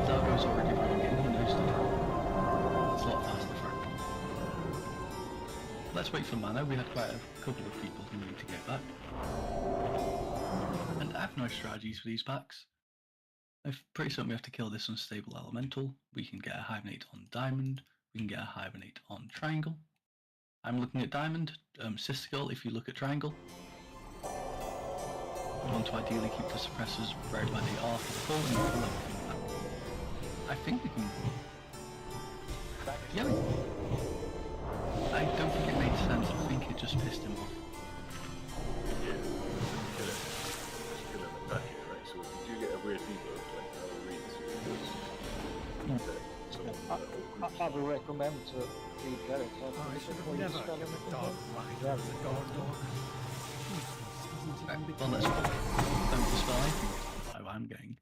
Zargo's already running in, he knows that. It's a lot faster for him. Let's wait for mana, we had quite a couple of people who need to get back. And I have no strategies for these packs. I'm pretty certain we have to kill this unstable elemental. We can get a hibernate on diamond, we can get a hibernate on triangle. I'm looking at diamond, sister girl if you look at triangle. We want to ideally keep the suppressors right where they are for the full and pull everything back. I think we can... Yeah. I don't think it made sense, I think it just pissed him off. Yeah, kill it. Just kill him and back it, right? So if you do get a weird debuff, like how it reads, I would recommend to read Garrett. I should have never given a dog life as a guard dog. Well, let's don't dispel anything. That's how I'm getting.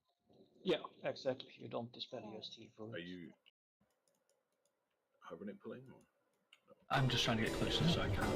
Yeah, exactly. You don't dispel your T for Are it. you hibernate pulling or? I'm just trying to get closer so I can.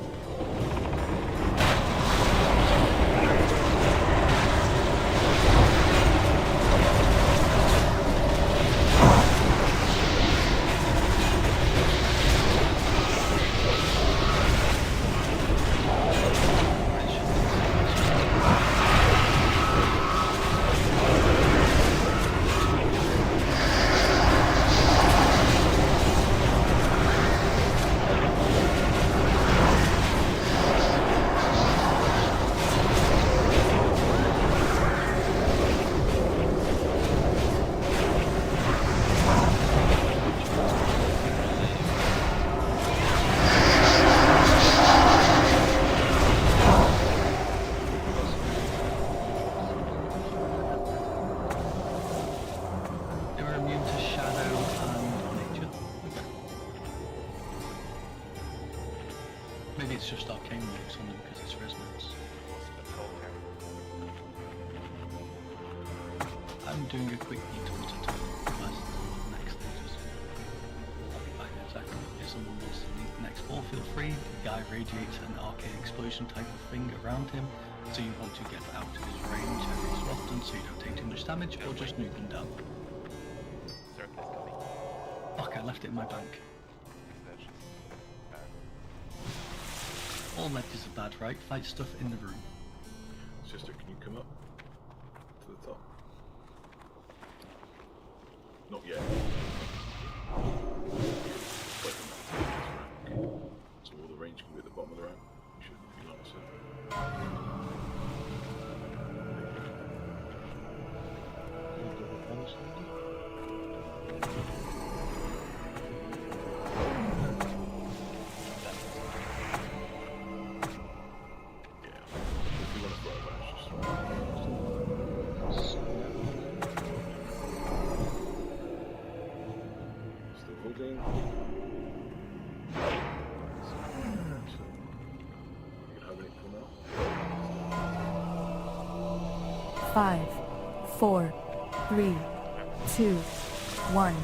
Maybe it's just arcane works on them because it's resonance. I'm doing a quick detour to advise the next stages. I'll be back in a second. If someone wants to leave the next ball, feel free. The guy radiates an arcane explosion type of thing around him, so you want to get out of his range every so often so you don't take too much damage, or just nuke him down. Fuck, I left it in my bank. All ledges are bad, right? Fight stuff in the room. Sister, can you come up to the top? Not yet. So all the range can be at the bottom of the rank. You shouldn't be like so. Five, 4, 3, 2, 1.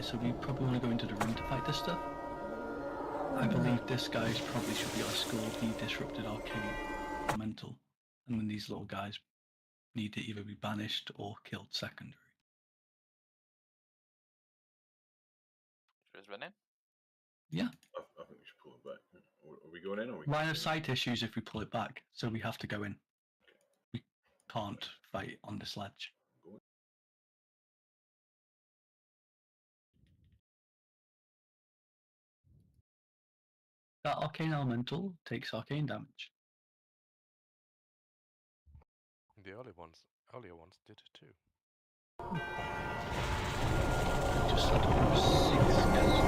So we probably want to go into the room to fight this stuff. I believe this guy probably should be our skull. He disrupted arcane elemental, and then these little guys need to either be banished or killed secondary. Should we run in? Yeah. I think we should pull it back. Are we going in? Or Line of sight issues if we pull it back, so we have to go in. We can't fight on the sledge. That arcane elemental takes arcane damage. The earlier ones did it too. Just had 6 guys.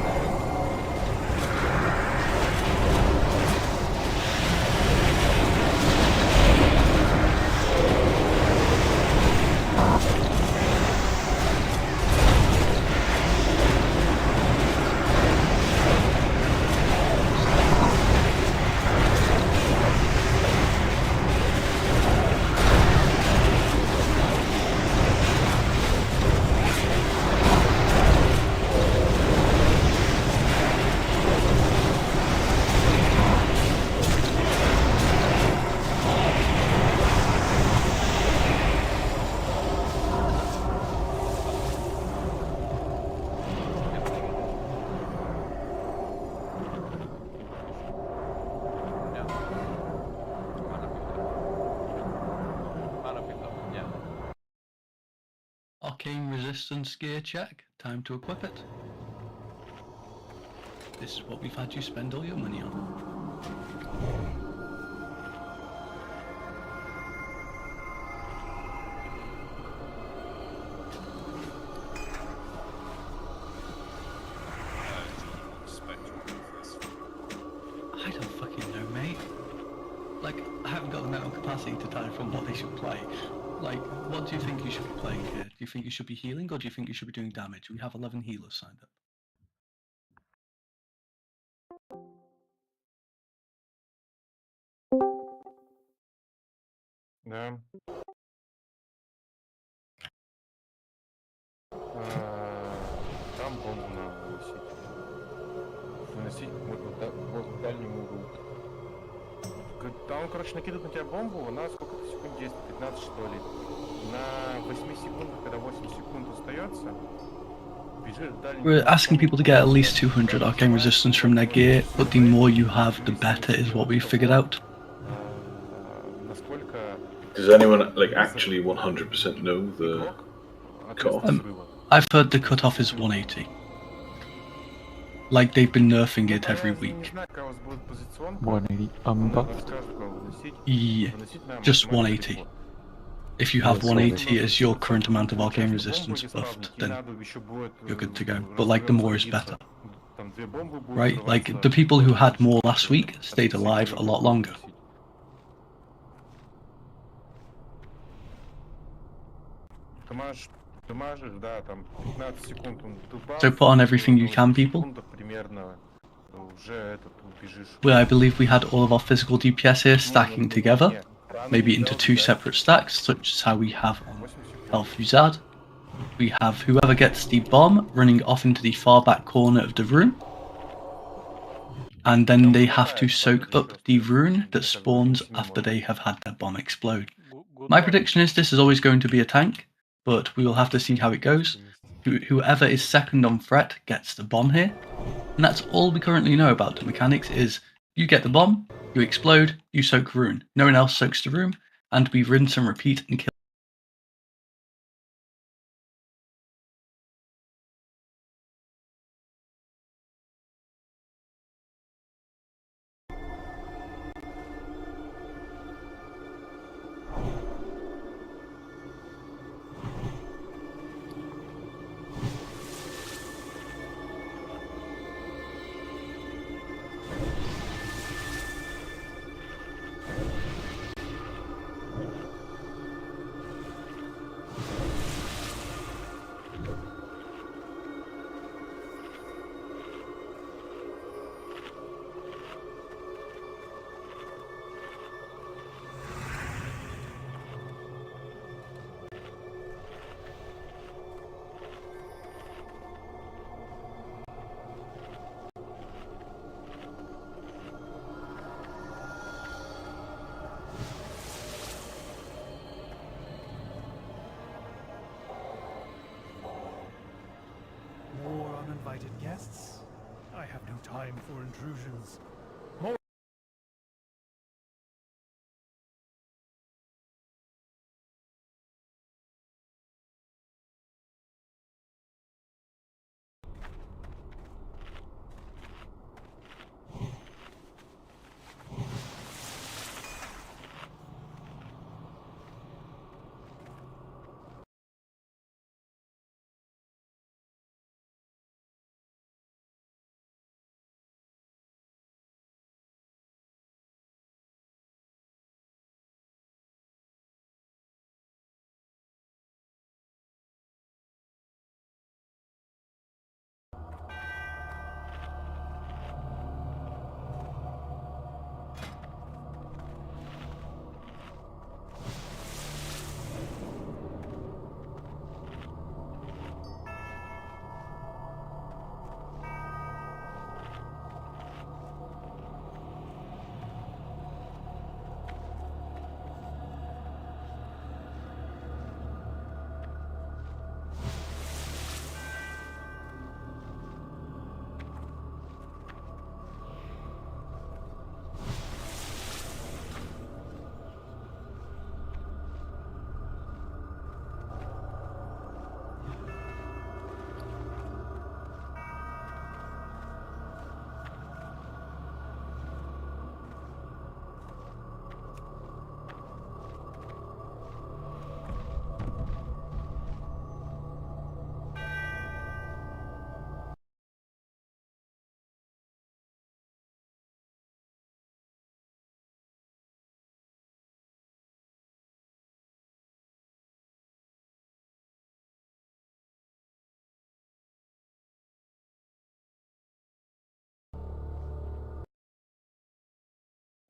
resistance gear check. Time to equip it. This is what we've had you spend all your money on. I don't fucking know, mate. Like, I haven't got the mental capacity to decide from what they should play. Like, what do you think you should be playing here? Do you think you should be healing, or do you think you should be doing damage? We have 11 healers signed up. Да. Там бомбу надо выносить. Выносить вот в дальнем углу. Там, короче, накидывают на тебя бомбу, она сколько-то секунд действует, 15 что ли. На 8 секундах, когда 8 секунд остается, бежишь в дальний. We're asking people to get at least 200 arcane resistance from their gear, but the more you have, the better is what we've figured out. Does anyone like actually 100% know the cutoff? I've heard the cutoff is 180. Like they've been nerfing it every week. 180 Yeah, just 180. If you have 180 as your current amount of arcane resistance buffed, then you're good to go. But like the more is better. Right? Like the people who had more last week stayed alive a lot longer. So put on everything you can, people. Well, I believe we had all of our physical DPS here stacking together, maybe into 2 separate stacks, such as how we have on Health Uzad. We have whoever gets the bomb running off into the far back corner of the room, and then they have to soak up the rune that spawns after they have had their bomb explode. My prediction is this is always going to be a tank, but we will have to see how it goes. Whoever is second on threat gets the bomb here, and that's all we currently know about the mechanics. Is you get the bomb, you explode, you soak rune. No one else soaks the rune, and we rinse and repeat and kill. More uninvited guests? I have no time for intrusions.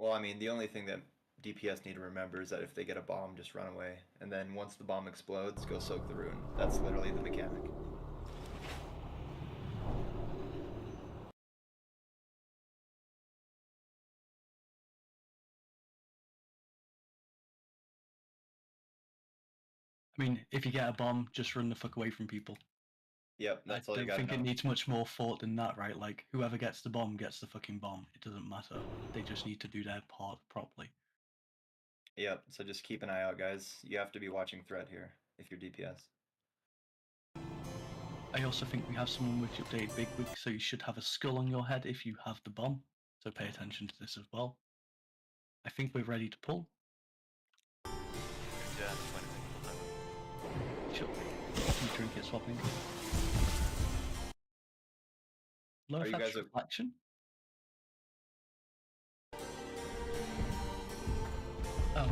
Well, I mean, the only thing that DPS need to remember is that if they get a bomb, just run away. And then once the bomb explodes, go soak the rune. That's literally the mechanic. I mean, if you get a bomb, just run the fuck away from people. Yep, that's all you I gotta don't think know. it needs much more thought than that, right? Like, whoever gets the bomb gets the fucking bomb. It doesn't matter. They just need to do their part properly. Yep, so just keep an eye out, guys. You have to be watching threat here if you're DPS. I also think we have someone with the updated bigwig, so you should have a skull on your head if you have the bomb. So pay attention to this as well. I think we're ready to pull. Yeah, 20 seconds. Sure. You drink it, swapping. Low fetch reflection. Oh,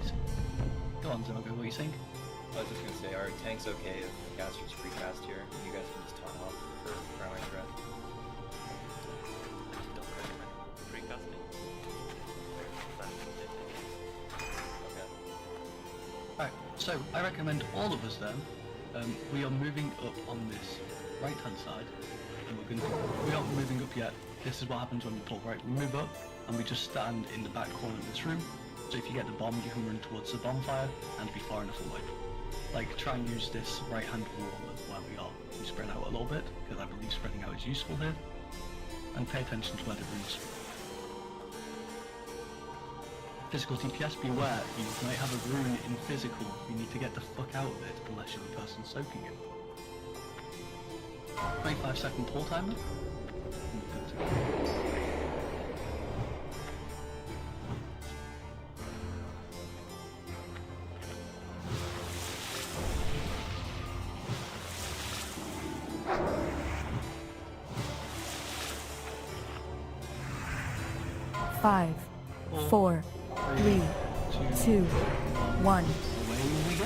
go on, Zogo, what are you saying? I was just gonna say, are tanks okay if casters precast here? You guys can just taunt off for primary threat. Don't recommend precasting. Okay. Alright, so I recommend all of us then. We are moving up on this right hand side, and we aren't moving up yet. This is what happens when we pull, right? We move up and we just stand in the back corner of this room. So if you get the bomb, you can run towards the bonfire and be far enough away. Like, try and use this right hand wall of where we are. We spread out a little bit, because I believe spreading out is useful here. And pay attention to where the runes. Physical DPS, beware, you might have a rune in physical. You need to get the fuck out of it unless you're the person soaking it. 25-second pull timer. Good to go. 5, 4, 3, 2, 1. Away we go.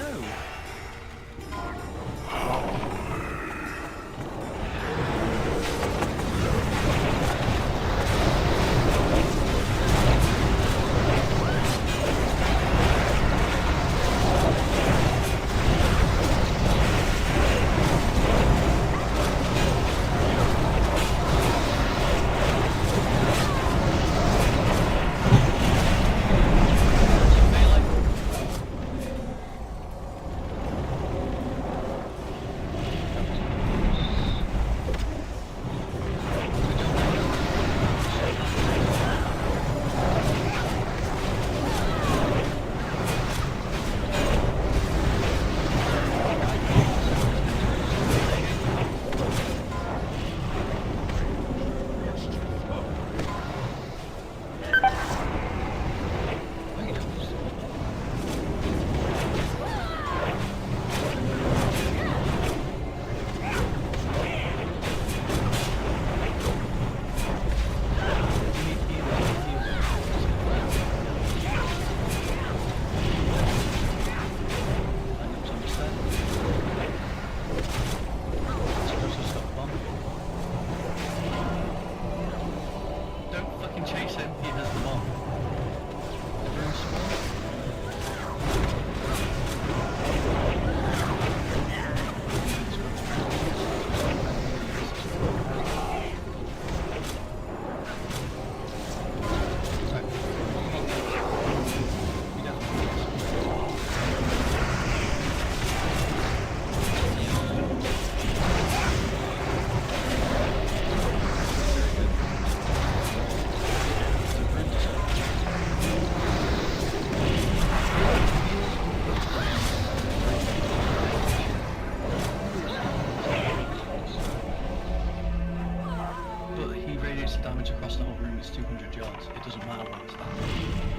Damage across the whole room is 200 yards. It doesn't matter where it's at.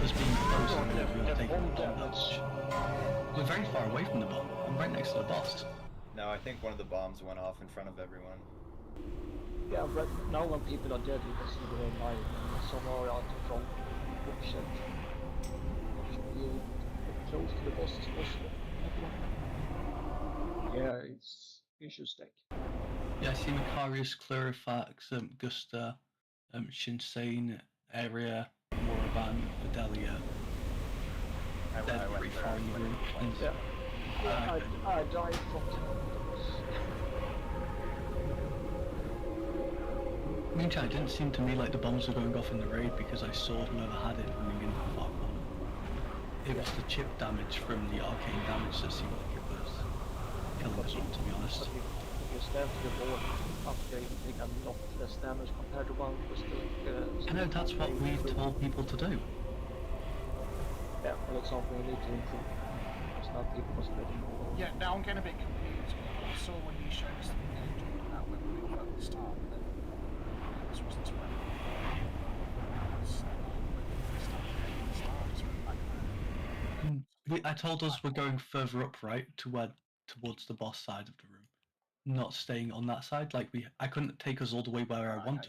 Just being close and we're taking the bomb damage. We're very far away from the bomb. I'm right next to the boss. No, I think one of the bombs went off in front of everyone. Yeah, but now when people are dead, you can see the line and somewhere out in front. Oh shit. Should be close to the boss as possible. Yeah, it's issue stack. Yeah, I see Macarius, Clarifax, Gusta, Shinsane, Area, Korriban, Fidelia, they're pretty far in the room. And Yeah, I died from meantime, it didn't seem to me like the bombs were going off in the raid because I saw whoever had it running into the far corner. It was the chip damage from the arcane damage that seemed like it was killing us all, to be honest. If you stand to the board upgrade, you take a lot less damage compared to one who's doing. I know, that's what we've told people to do. Yeah, well, it's something we need to improve. It's not people are spreading more. Yeah, now I'm getting a bit confused. I saw when you showed us the game that when we were at the start, then this wasn't spreading. I told us we're going further up, right, towards the boss side of the room, not staying on that side. Like I couldn't take us all the way where I wanted.